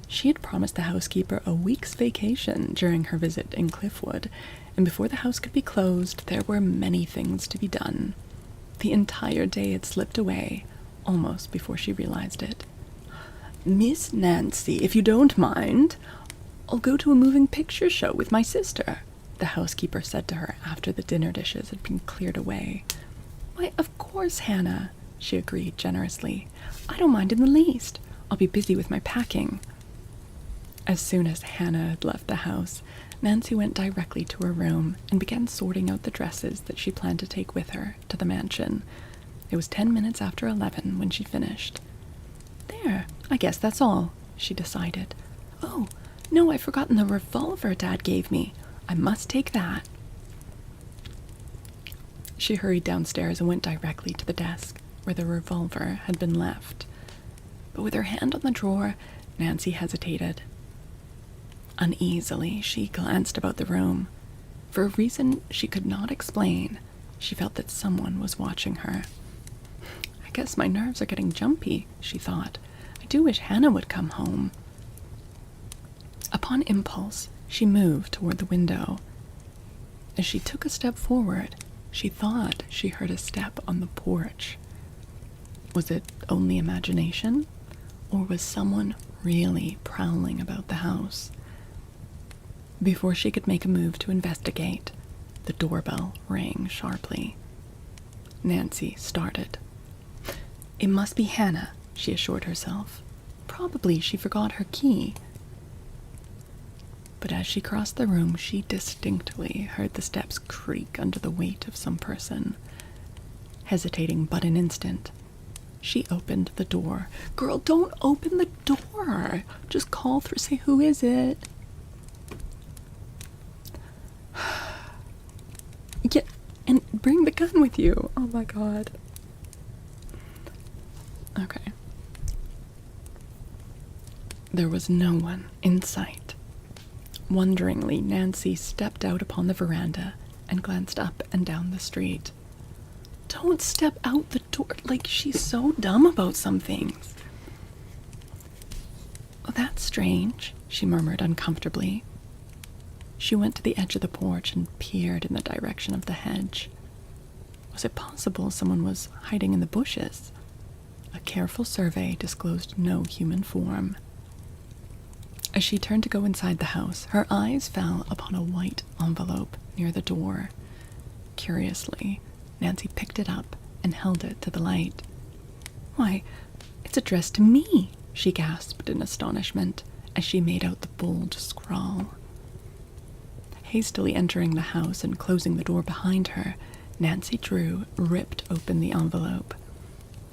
She had promised the housekeeper a week's vacation during her visit in Cliffwood, and before the house could be closed, there were many things to be done. The entire day had slipped away, almost before she realized it. "Miss Nancy, if you don't mind, I'll go to a moving picture show with my sister," the housekeeper said to her after the dinner dishes had been cleared away. "Why, of course, Hannah," she agreed generously. "I don't mind in the least. I'll be busy with my packing." As soon as Hannah had left the house, Nancy went directly to her room and began sorting out the dresses that she planned to take with her to the mansion. It was 10 minutes after 11 when she finished. "There, I guess that's all," she decided. "Oh, no, I've forgotten the revolver Dad gave me. I must take that." She hurried downstairs and went directly to the desk where the revolver had been left. But with her hand on the drawer, Nancy hesitated. Uneasily, she glanced about the room. For a reason she could not explain, she felt that someone was watching her. "I guess my nerves are getting jumpy," she thought. "I do wish Hannah would come home." Upon impulse, she moved toward the window. As she took a step forward, she thought she heard a step on the porch. Was it only imagination, or was someone really prowling about the house? Before she could make a move to investigate, the doorbell rang sharply. Nancy started. It must be Hannah, she assured herself. Probably she forgot her key. But but as she crossed the room, she distinctly heard the steps creak under the weight of some person. Hesitating but an instant, she opened the door. Girl, don't open the door! Just call through, say, who is it? Yeah, and bring the gun with you. Oh my god. Okay. There was no one in sight. Wonderingly, Nancy stepped out upon the veranda and glanced up and down the street. Don't step out the door. Like, she's so dumb about some things. Oh, that's strange, she murmured uncomfortably. She went to the edge of the porch and peered in the direction of the hedge. Was it possible someone was hiding in the bushes? A careful survey disclosed no human form. As she turned to go inside the house, her eyes fell upon a white envelope near the door. Curiously, Nancy picked it up and held it to the light. Why, it's addressed to me, she gasped in astonishment as she made out the bold scrawl. Hastily entering the house and closing the door behind her, Nancy Drew ripped open the envelope.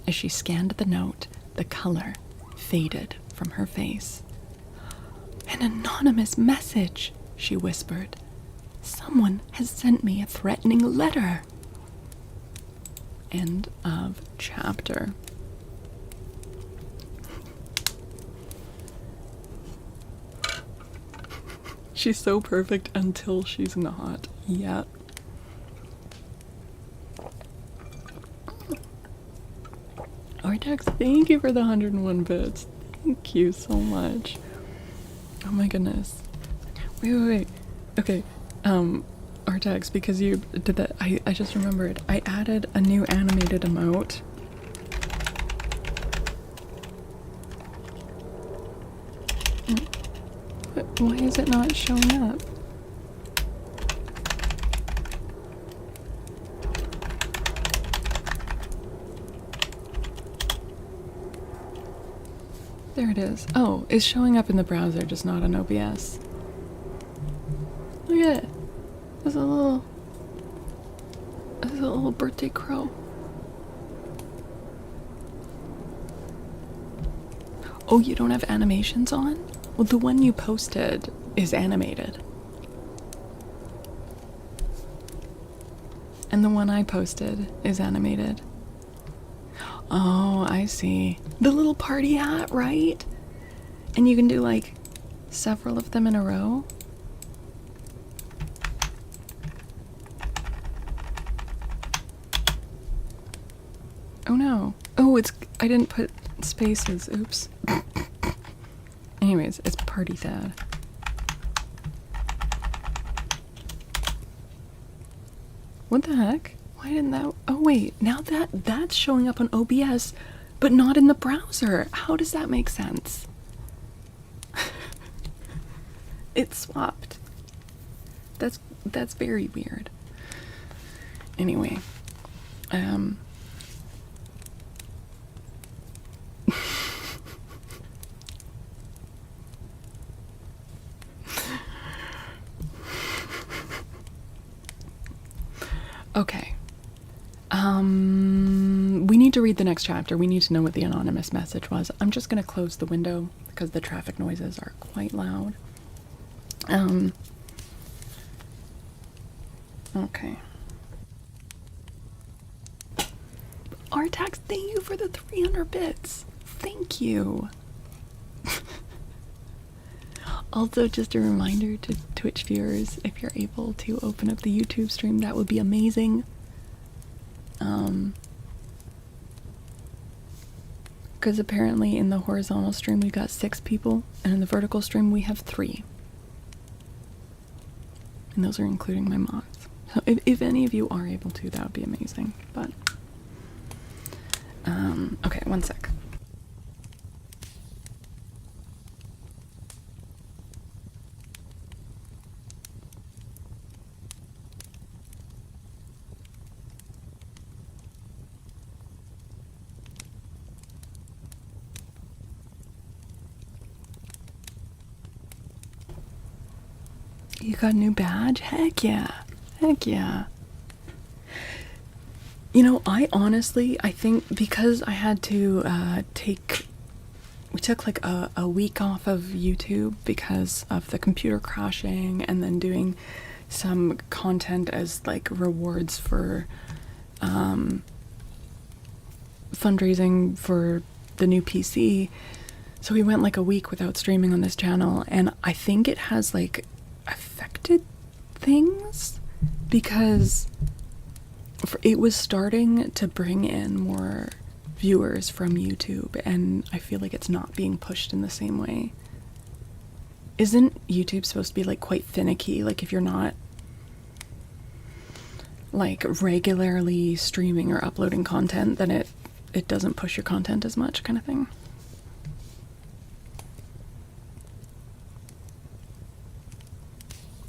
As she scanned the note, the color faded from her face. An anonymous message, she whispered. Someone has sent me a threatening letter. End of chapter. She's so perfect until she's not. Yep. Artax, thank you for the 101 bits. Thank you so much. Oh my goodness. Wait. Okay. Artax, because you did that, I just remembered. I added a new animated emote. But why is it not showing up? There it is. Oh, it's showing up in the browser, just not on OBS. Look at it. There's a little birthday crow. Oh, you don't have animations on? Well, the one you posted is animated. And the one I posted is animated. Oh, I see. The little party hat, right? And you can do like several of them in a row. Oh no. Oh, I didn't put spaces. Oops. Anyways, it's party dad. What the heck? Why didn't that... Oh wait, now that's showing up on OBS, but not in the browser. How does that make sense? It swapped. That's very weird. Anyway, okay. We need to read the next chapter. We need to know what the anonymous message was. I'm just going to close the window because the traffic noises are quite loud. Okay. Artax, thank you for the 300 bits. Thank you. Also, just a reminder to Twitch viewers, if you're able to open up the YouTube stream, that would be amazing. Because apparently in the horizontal stream we got 6 people, and in the vertical stream we have 3. And those are including my mods. So if any of you are able to, that would be amazing. But, okay, one sec. You got a new badge? Heck yeah. Heck yeah. You know, I think because I had to we took like a week off of YouTube because of the computer crashing, and then doing some content as like rewards for fundraising for the new PC. So we went like a week without streaming on this channel, and I think it has like affected things because it was starting to bring in more viewers from YouTube, and I feel like it's not being pushed in the same way. Isn't YouTube supposed to be like quite finicky? Like if you're not like regularly streaming or uploading content, then it doesn't push your content as much, kind of thing.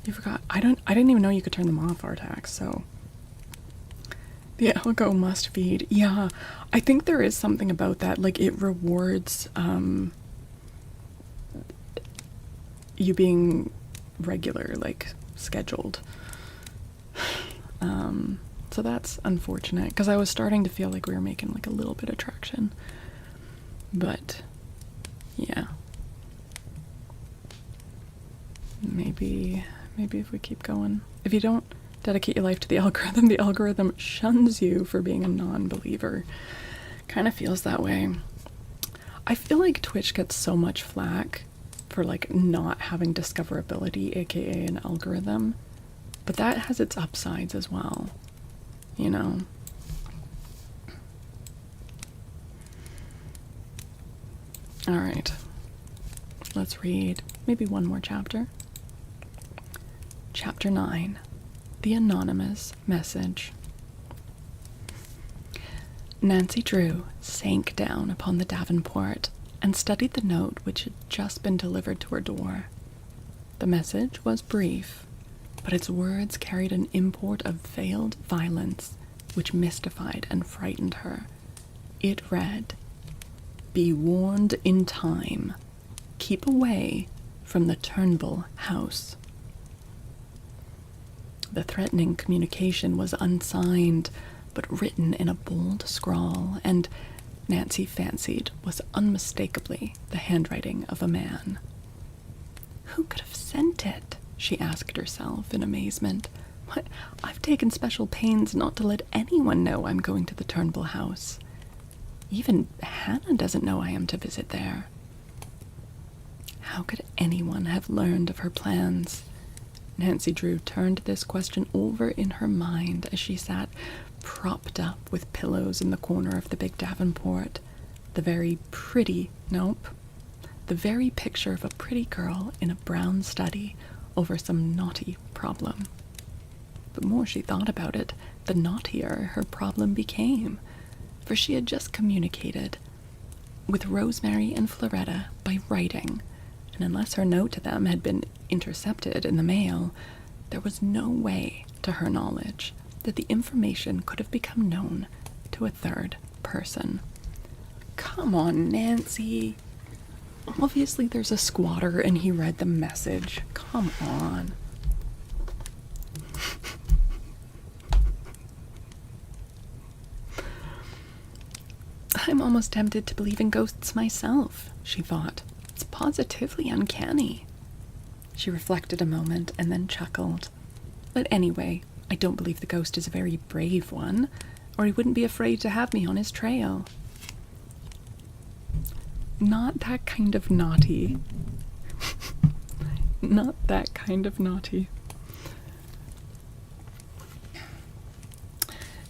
You forgot. I didn't even know you could turn them off, Artax, so the algo must feed. Yeah, I think there is something about that. Like it rewards you being regular, like scheduled. So that's unfortunate because I was starting to feel like we were making like a little bit of traction. But yeah. Maybe if we keep going. If you don't dedicate your life to the algorithm shuns you for being a non-believer. Kind of feels that way. I feel like Twitch gets so much flack for like not having discoverability, aka an algorithm, but that has its upsides as well, you know. All right, let's read maybe one more chapter. Chapter 9, The Anonymous Message. Nancy Drew sank down upon the davenport and studied the note which had just been delivered to her door. The message was brief, but its words carried an import of veiled violence which mystified and frightened her. It read, "Be warned in time. Keep away from the Turnbull house." The threatening communication was unsigned, but written in a bold scrawl, and Nancy fancied was unmistakably the handwriting of a man. Who could have sent it? She asked herself in amazement. What? I've taken special pains not to let anyone know I'm going to the Turnbull house. Even Hannah doesn't know I am to visit there. How could anyone have learned of her plans? Nancy Drew turned this question over in her mind as she sat propped up with pillows in the corner of the big davenport. The very picture of a pretty girl in a brown study over some naughty problem. The more she thought about it, the naughtier her problem became, for she had just communicated with Rosemary and Floretta by writing, and unless her note to them had been intercepted in the mail, there was no way, to her knowledge, that the information could have become known to a third person. Come on, Nancy. Obviously there's a squatter and he read the message. Come on. I'm almost tempted to believe in ghosts myself, she thought. It's positively uncanny. She reflected a moment and then chuckled. But anyway, I don't believe the ghost is a very brave one, or he wouldn't be afraid to have me on his trail. Not that kind of naughty. Not that kind of naughty.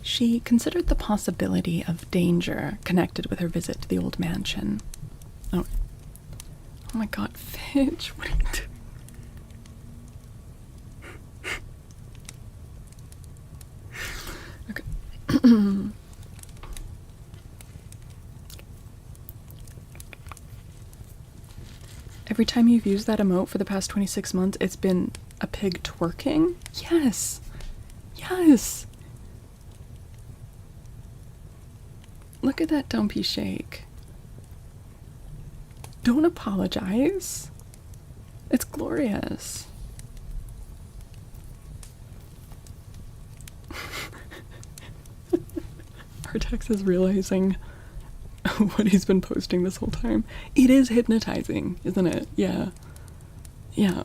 She considered the possibility of danger connected with her visit to the old mansion. Oh my god, Fitch, what are you doing? Okay. Every time you've used that emote for the past 26 months, it's been a pig twerking? Yes. Yes. Look at that dumpy shake. Don't apologize. It's glorious. Artax is realizing what he's been posting this whole time. It is hypnotizing, isn't it? Yeah. Yeah.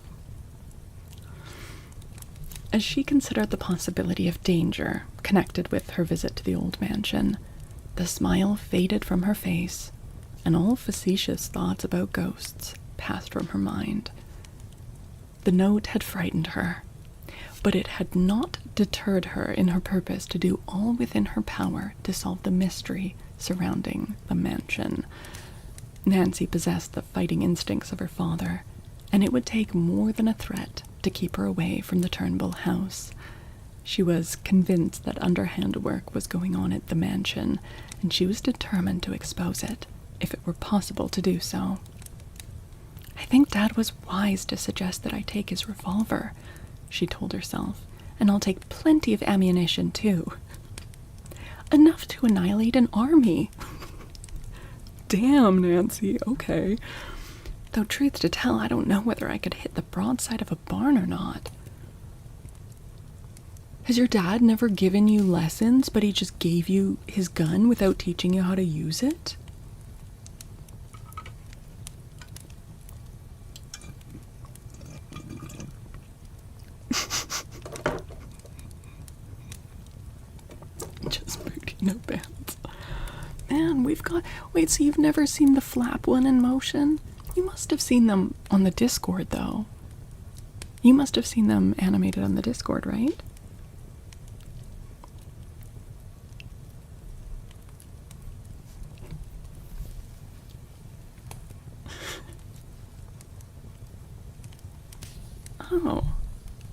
As she considered the possibility of danger connected with her visit to the old mansion, the smile faded from her face, and all facetious thoughts about ghosts passed from her mind. The note had frightened her, but it had not deterred her in her purpose to do all within her power to solve the mystery surrounding the mansion. Nancy possessed the fighting instincts of her father, and it would take more than a threat to keep her away from the Turnbull house. She was convinced that underhand work was going on at the mansion, and she was determined to expose it, if it were possible to do so. I think Dad was wise to suggest that I take his revolver, she told herself, and I'll take plenty of ammunition too. Enough to annihilate an army. Damn, Nancy, okay. Though truth to tell, I don't know whether I could hit the broadside of a barn or not. Has your dad never given you lessons, but he just gave you his gun without teaching you how to use it? Just booty, no bands. Man, we've got... Wait, so you've never seen the flap one in motion? You must have seen them on the Discord, though. You must have seen them animated on the Discord, right? Oh,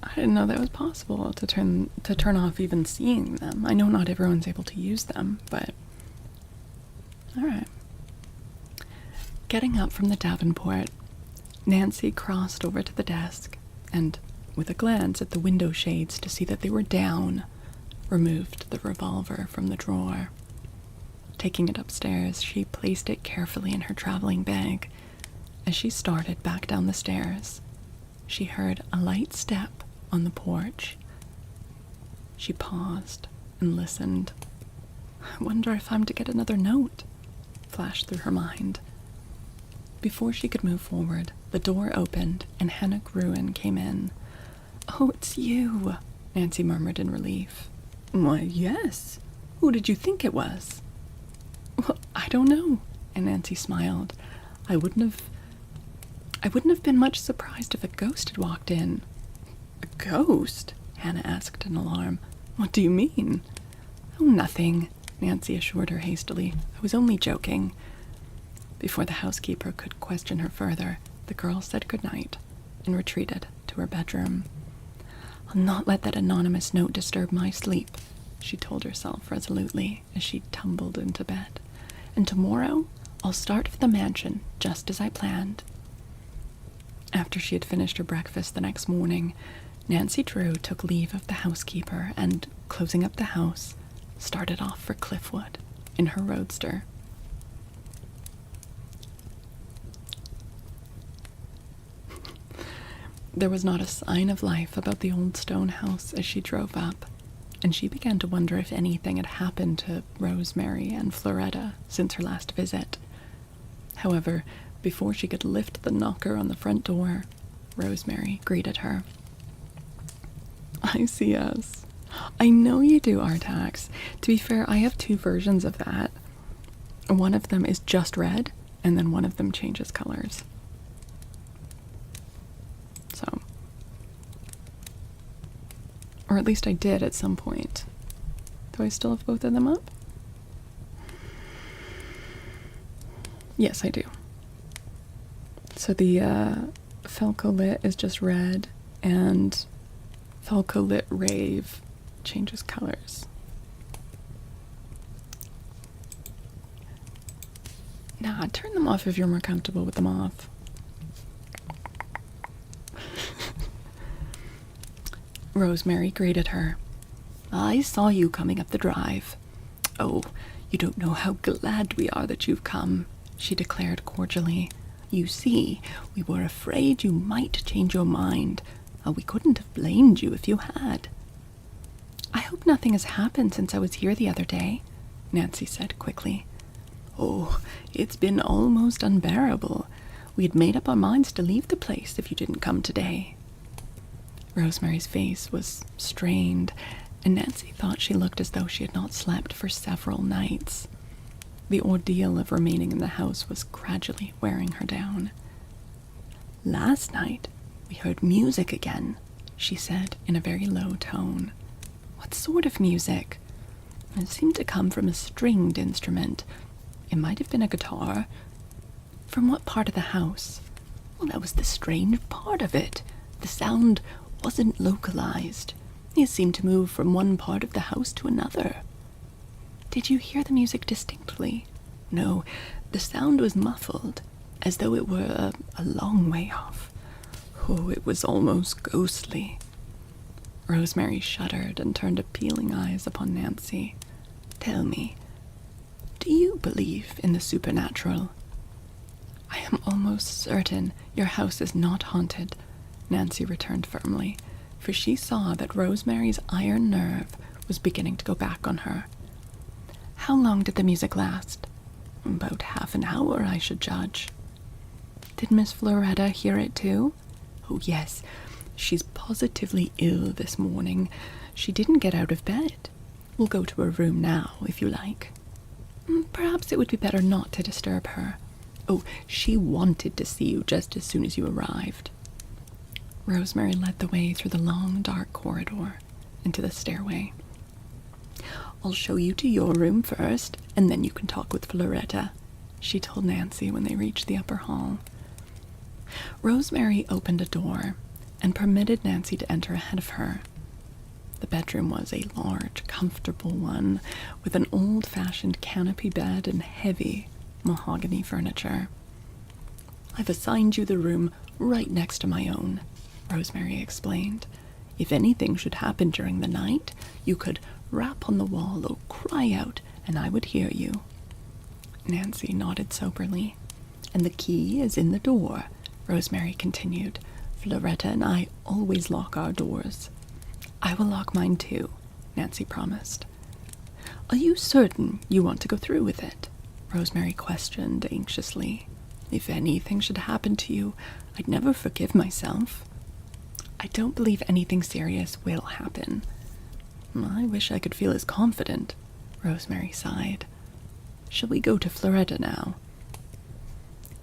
I didn't know that was possible to turn off even seeing them. I know not everyone's able to use them, but all right. Getting up from the Davenport, Nancy crossed over to the desk and, with a glance at the window shades to see that they were down, removed the revolver from the drawer. Taking it upstairs, she placed it carefully in her traveling bag. As she started back down the stairs, she heard a light step on the porch. She paused and listened. I wonder if I'm to get another note, flashed through her mind. Before she could move forward, the door opened and Hannah Gruen came in. Oh, it's you, Nancy murmured in relief. Why, yes. Who did you think it was? Well, I don't know, and Nancy smiled. I wouldn't have been much surprised if a ghost had walked in. A ghost? Hannah asked in alarm. What do you mean? Oh, nothing, Nancy assured her hastily. I was only joking. Before the housekeeper could question her further, the girl said goodnight and retreated to her bedroom. I'll not let that anonymous note disturb my sleep, she told herself resolutely as she tumbled into bed. And tomorrow, I'll start for the mansion just as I planned. After she had finished her breakfast the next morning, Nancy Drew took leave of the housekeeper and, closing up the house, started off for Cliffwood in her roadster. There was not a sign of life about the old stone house as she drove up, and she began to wonder if anything had happened to Rosemary and Floretta since her last visit. However, before she could lift the knocker on the front door, Rosemary greeted her. I see us. I know you do, Artax. To be fair, I have two versions of that. One of them is just red, and then one of them changes colors. So, or at least I did at some point. Do I still have both of them up? Yes, I do. So the Faolkor is just red, and Faolkor Rave changes colors. Nah, turn them off if you're more comfortable with them off. Rosemary greeted her. I saw you coming up the drive. Oh, you don't know how glad we are that you've come, she declared cordially. You see, we were afraid you might change your mind. We couldn't have blamed you if you had. I hope nothing has happened since I was here the other day, Nancy said quickly. Oh, it's been almost unbearable. We had made up our minds to leave the place if you didn't come today. Rosemary's face was strained, and Nancy thought she looked as though she had not slept for several nights. The ordeal of remaining in the house was gradually wearing her down. Last night, we heard music again, she said in a very low tone. What sort of music? It seemed to come from a stringed instrument. It might have been a guitar. From what part of the house? Well, that was the strange part of it. The sound wasn't localized. It seemed to move from one part of the house to another. Did you hear the music distinctly? No, the sound was muffled, as though it were a long way off. Oh, it was almost ghostly. Rosemary shuddered and turned appealing eyes upon Nancy. Tell me, do you believe in the supernatural? I am almost certain your house is not haunted, Nancy returned firmly, for she saw that Rosemary's iron nerve was beginning to go back on her. How long did the music last? About half an hour, I should judge. Did Miss Floretta hear it too? Oh, yes. She's positively ill this morning. She didn't get out of bed. We'll go to her room now, if you like. Perhaps it would be better not to disturb her. Oh, she wanted to see you just as soon as you arrived. Rosemary led the way through the long, dark corridor into the stairway. I'll show you to your room first, and then you can talk with Floretta, she told Nancy when they reached the upper hall. Rosemary opened a door and permitted Nancy to enter ahead of her. The bedroom was a large, comfortable one, with an old-fashioned canopy bed and heavy mahogany furniture. I've assigned you the room right next to my own, Rosemary explained. If anything should happen during the night, you could rap on the wall or cry out, and I would hear you. Nancy nodded soberly. And the key is in the door, Rosemary continued. Floretta and I always lock our doors. I will lock mine too, Nancy promised. Are you certain you want to go through with it? Rosemary questioned anxiously. If anything should happen to you, I'd never forgive myself. I don't believe anything serious will happen. I wish I could feel as confident, Rosemary sighed. Shall we go to Floretta now?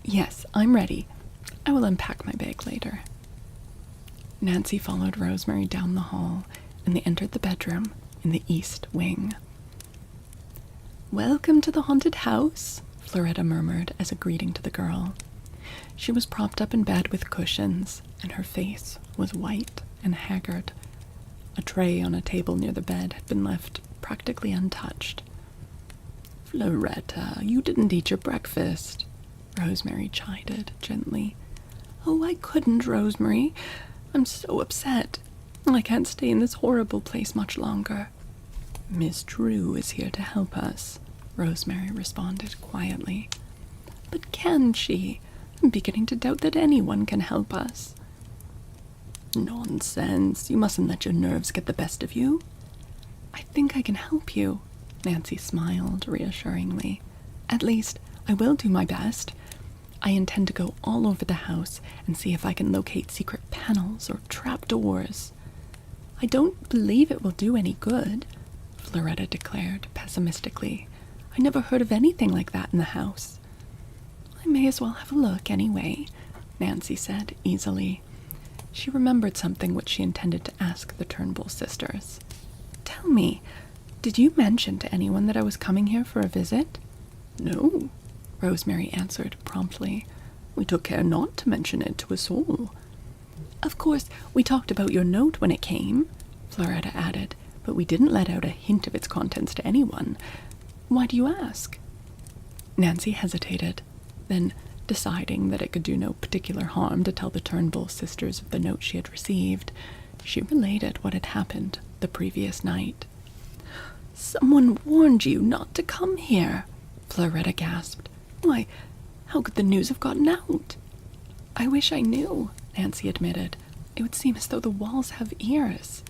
Yes, I'm ready. I will unpack my bag later. Nancy followed Rosemary down the hall, and they entered the bedroom in the east wing. Welcome to the haunted house, Floretta murmured as a greeting to the girl. She was propped up in bed with cushions, and her face was white and haggard. A tray on a table near the bed had been left practically untouched. Floretta, you didn't eat your breakfast, Rosemary chided gently. Oh, I couldn't, Rosemary. I'm so upset. I can't stay in this horrible place much longer. Miss Drew is here to help us, Rosemary responded quietly. But can she? I'm beginning to doubt that anyone can help us. Nonsense. You mustn't let your nerves get the best of you. I think I can help you, Nancy smiled reassuringly. At least, I will do my best. I intend to go all over the house and see if I can locate secret panels or trap doors. I don't believe it will do any good, Floretta declared pessimistically. I never heard of anything like that in the house. I may as well have a look anyway, Nancy said easily. She remembered something which she intended to ask the Turnbull sisters. Tell me, did you mention to anyone that I was coming here for a visit? No, Rosemary answered promptly. We took care not to mention it to a soul. Of course, we talked about your note when it came, Floretta added, but we didn't let out a hint of its contents to anyone. Why do you ask? Nancy hesitated, then, deciding that it could do no particular harm to tell the Turnbull sisters of the note she had received, she related what had happened the previous night. Someone warned you not to come here, Floretta gasped. Why, how could the news have gotten out? I wish I knew, Nancy admitted. It would seem as though the walls have ears.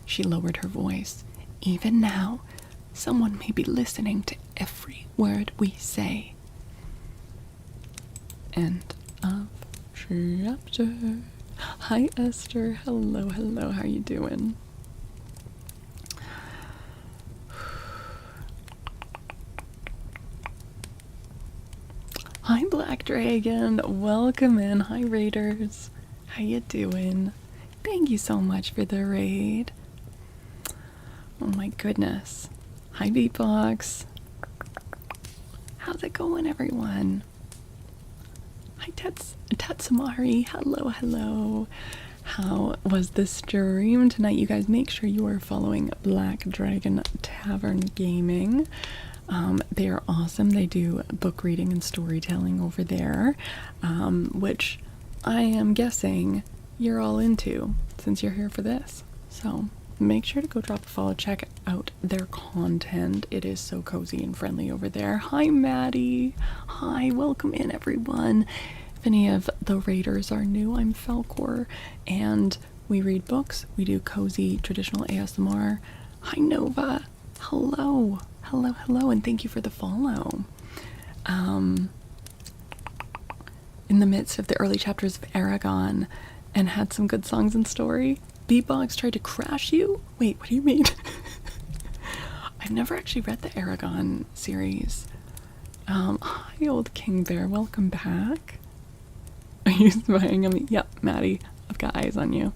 She lowered her voice. Even now, someone may be listening to every word we say. End of chapter. Hi Esther, hello, how you doing? Hi Black Dragon, welcome in. Hi Raiders, how you doing? Thank you so much for the raid. Oh my goodness. Hi Beatbox. How's it going, everyone? Hi Tatsamari, hello. How was the stream tonight? You guys make sure you are following Black Dragon Tavern Gaming. They are awesome. They do book reading and storytelling over there, which I am guessing you're all into since you're here for this. So make sure to go drop a follow, check out their content. It is so cozy and friendly over there. Hi Maddie. Hi, welcome in everyone. If any of the raiders are new, I'm Faolkor, and we read books. We do cozy traditional ASMR. Hi Nova. Hello, and thank you for the follow. In the midst of the early chapters of Aragon, and had some good songs and story. Beatbox tried to crash you? Wait, what do you mean? I've never actually read the Aragon series. Hi old King Bear, welcome back. Are you spying on me? Yep, Maddie, I've got eyes on you.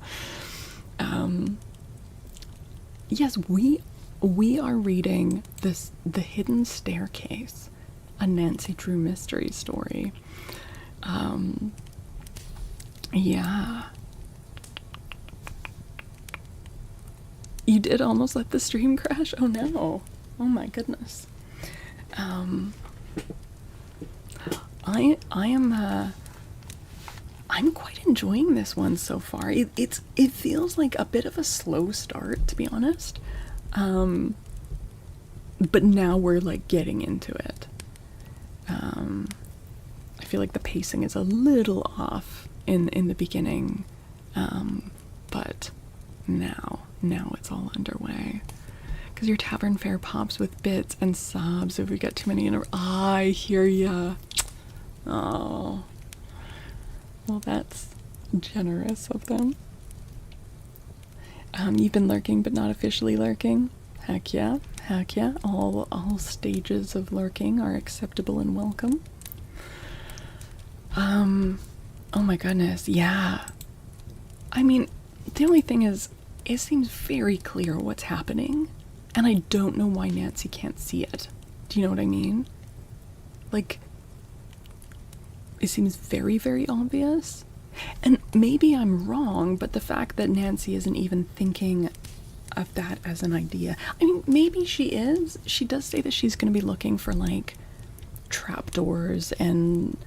Yes, we are reading The Hidden Staircase, a Nancy Drew mystery story. Yeah. You did almost let the stream crash? Oh no. Oh my goodness. I'm quite enjoying this one so far. It feels like a bit of a slow start, to be honest. But now we're like getting into it. I feel like the pacing is a little off in the beginning, but now it's all underway. Because your tavern fare pops with bits and sobs if we get too many in a... I hear ya. Oh. Well, that's generous of them. You've been lurking but not officially lurking. Heck yeah. All stages of lurking are acceptable and welcome. Oh my goodness, yeah. I mean, the only thing is, it seems very clear what's happening, and I don't know why Nancy can't see it. Do you know what I mean? Like, it seems very, very obvious. And maybe I'm wrong, but the fact that Nancy isn't even thinking of that as an idea. I mean, maybe she is. She does say that she's going to be looking for, like, trapdoors and,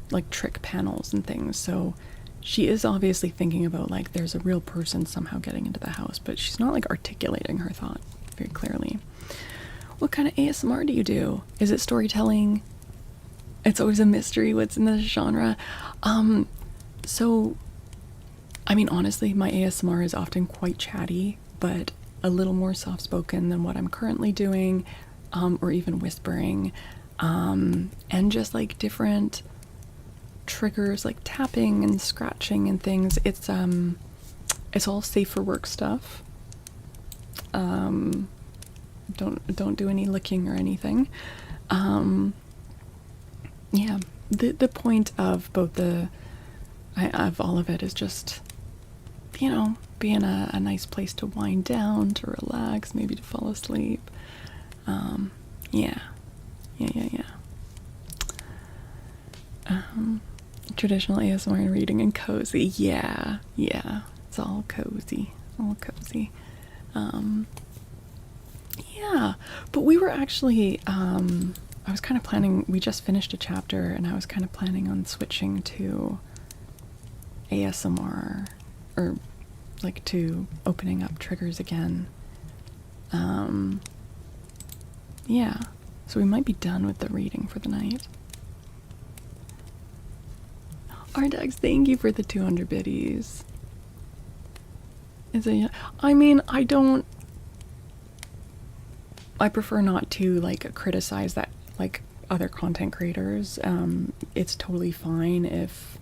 like, trick panels and things. So she is obviously thinking about, like, there's a real person somehow getting into the house, but she's not, like, articulating her thought very clearly. What kind of ASMR do you do? Is it storytelling? It's always a mystery. What's in the genre? So, I mean, honestly, my ASMR is often quite chatty, but a little more soft-spoken than what I'm currently doing, or even whispering, and just, like, different triggers, like tapping and scratching and things. It's all safe for work stuff. Don't do any licking or anything. Yeah, the point of both of all of it is just, you know, being a nice place to wind down, to relax, maybe to fall asleep. Yeah. Traditional ASMR and reading and cozy. Yeah. It's all cozy. Yeah, but we were actually, I was kind of planning, we just finished a chapter, and I was kind of planning on switching to ASMR, or like to opening up triggers again. Yeah, so we might be done with the reading for the night. Ardax, thank you for the 200 biddies. I mean, I don't... I prefer not to like criticize that like other content creators. It's totally fine if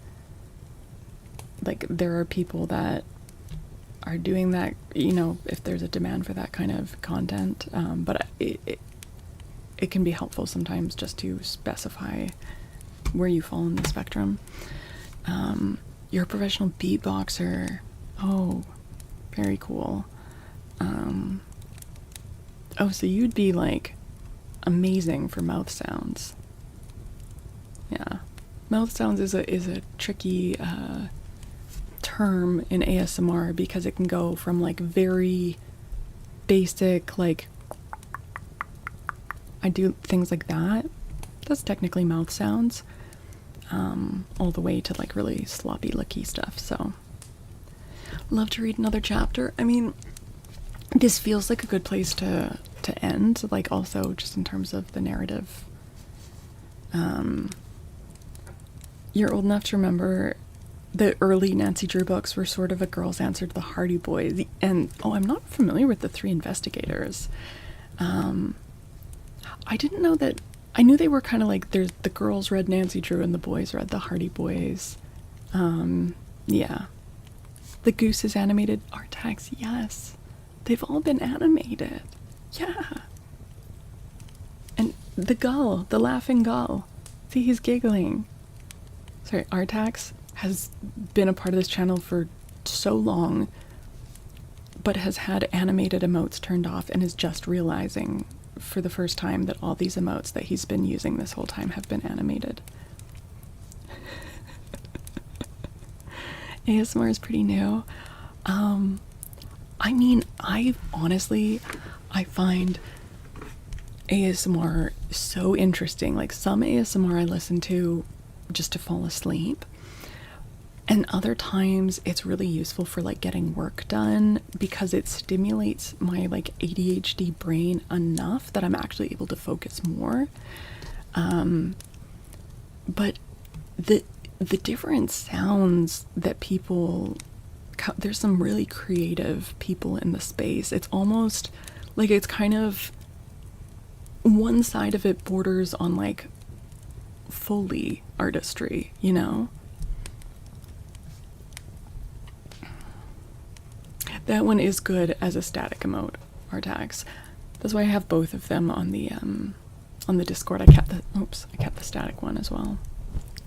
like there are people that are doing that, you know, if there's a demand for that kind of content. But it can be helpful sometimes just to specify where you fall in the spectrum. You're a professional beatboxer. Oh, very cool. Oh, so you'd be like amazing for mouth sounds. Yeah. Mouth sounds is a tricky term in ASMR because it can go from like very basic, like I do things like that. That's technically mouth sounds. All the way to like really sloppy licky stuff. So love to read another chapter. I mean, this feels like a good place to end, like also just in terms of the narrative. You're old enough to remember the early Nancy Drew books were sort of a girl's answer to the Hardy Boys. And I'm not familiar with the Three Investigators. I didn't know that. I knew they were kind of like, there's the girls read Nancy Drew and the boys read the Hardy Boys. Yeah. The Goose is animated. Artax, yes. They've all been animated. Yeah. And the gull, the laughing gull. See, he's giggling. Sorry, Artax has been a part of this channel for so long, but has had animated emotes turned off and is just realizing for the first time that all these emotes that he's been using this whole time have been animated. ASMR is pretty new. I mean, I find ASMR so interesting. Like some ASMR I listen to just to fall asleep. And other times it's really useful for like getting work done because it stimulates my like ADHD brain enough that I'm actually able to focus more. But the different sounds that people, there's some really creative people in the space. It's almost like it's kind of, one side of it borders on like Foley artistry, you know? That one is good as a static emote, Artax. That's why I have both of them on the Discord. I kept the static one as well.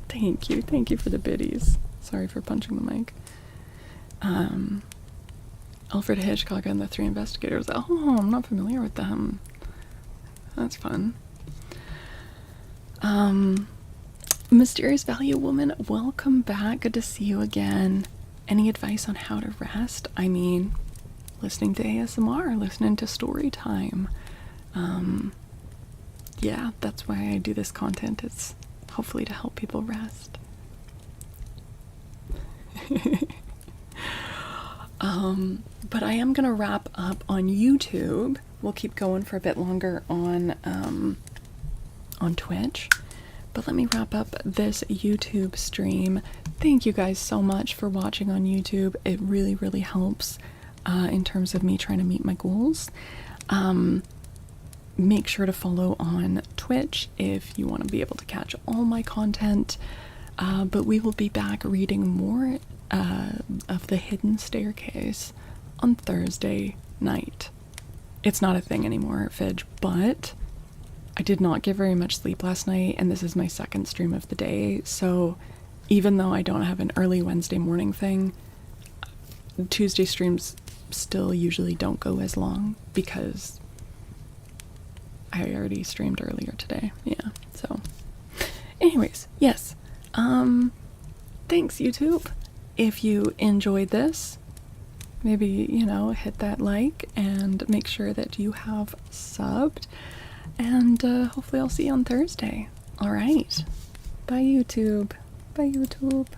Thank you for the biddies. Sorry for punching the mic. Alfred Hitchcock and the Three Investigators. Oh, I'm not familiar with them. That's fun. Mysterious Value Woman, welcome back. Good to see you again. Any advice on how to rest? I mean, listening to ASMR, listening to story time. Yeah, that's why I do this content. It's hopefully to help people rest. But I am gonna wrap up on YouTube. We'll keep going for a bit longer on Twitch. But let me wrap up this YouTube stream. Thank you guys so much for watching on YouTube. It really, really helps in terms of me trying to meet my goals. Make sure to follow on Twitch if you want to be able to catch all my content. But we will be back reading more of The Hidden Staircase on Thursday night. It's not a thing anymore, Fidge, but I did not get very much sleep last night, and this is my second stream of the day, so even though I don't have an early Wednesday morning thing, Tuesday streams still usually don't go as long because I already streamed earlier today. Yeah, so anyways, yes. Thanks, YouTube. If you enjoyed this, maybe, you know, hit that like and make sure that you have subbed. And hopefully I'll see you on Thursday. All right. Bye, YouTube. Bye, YouTube.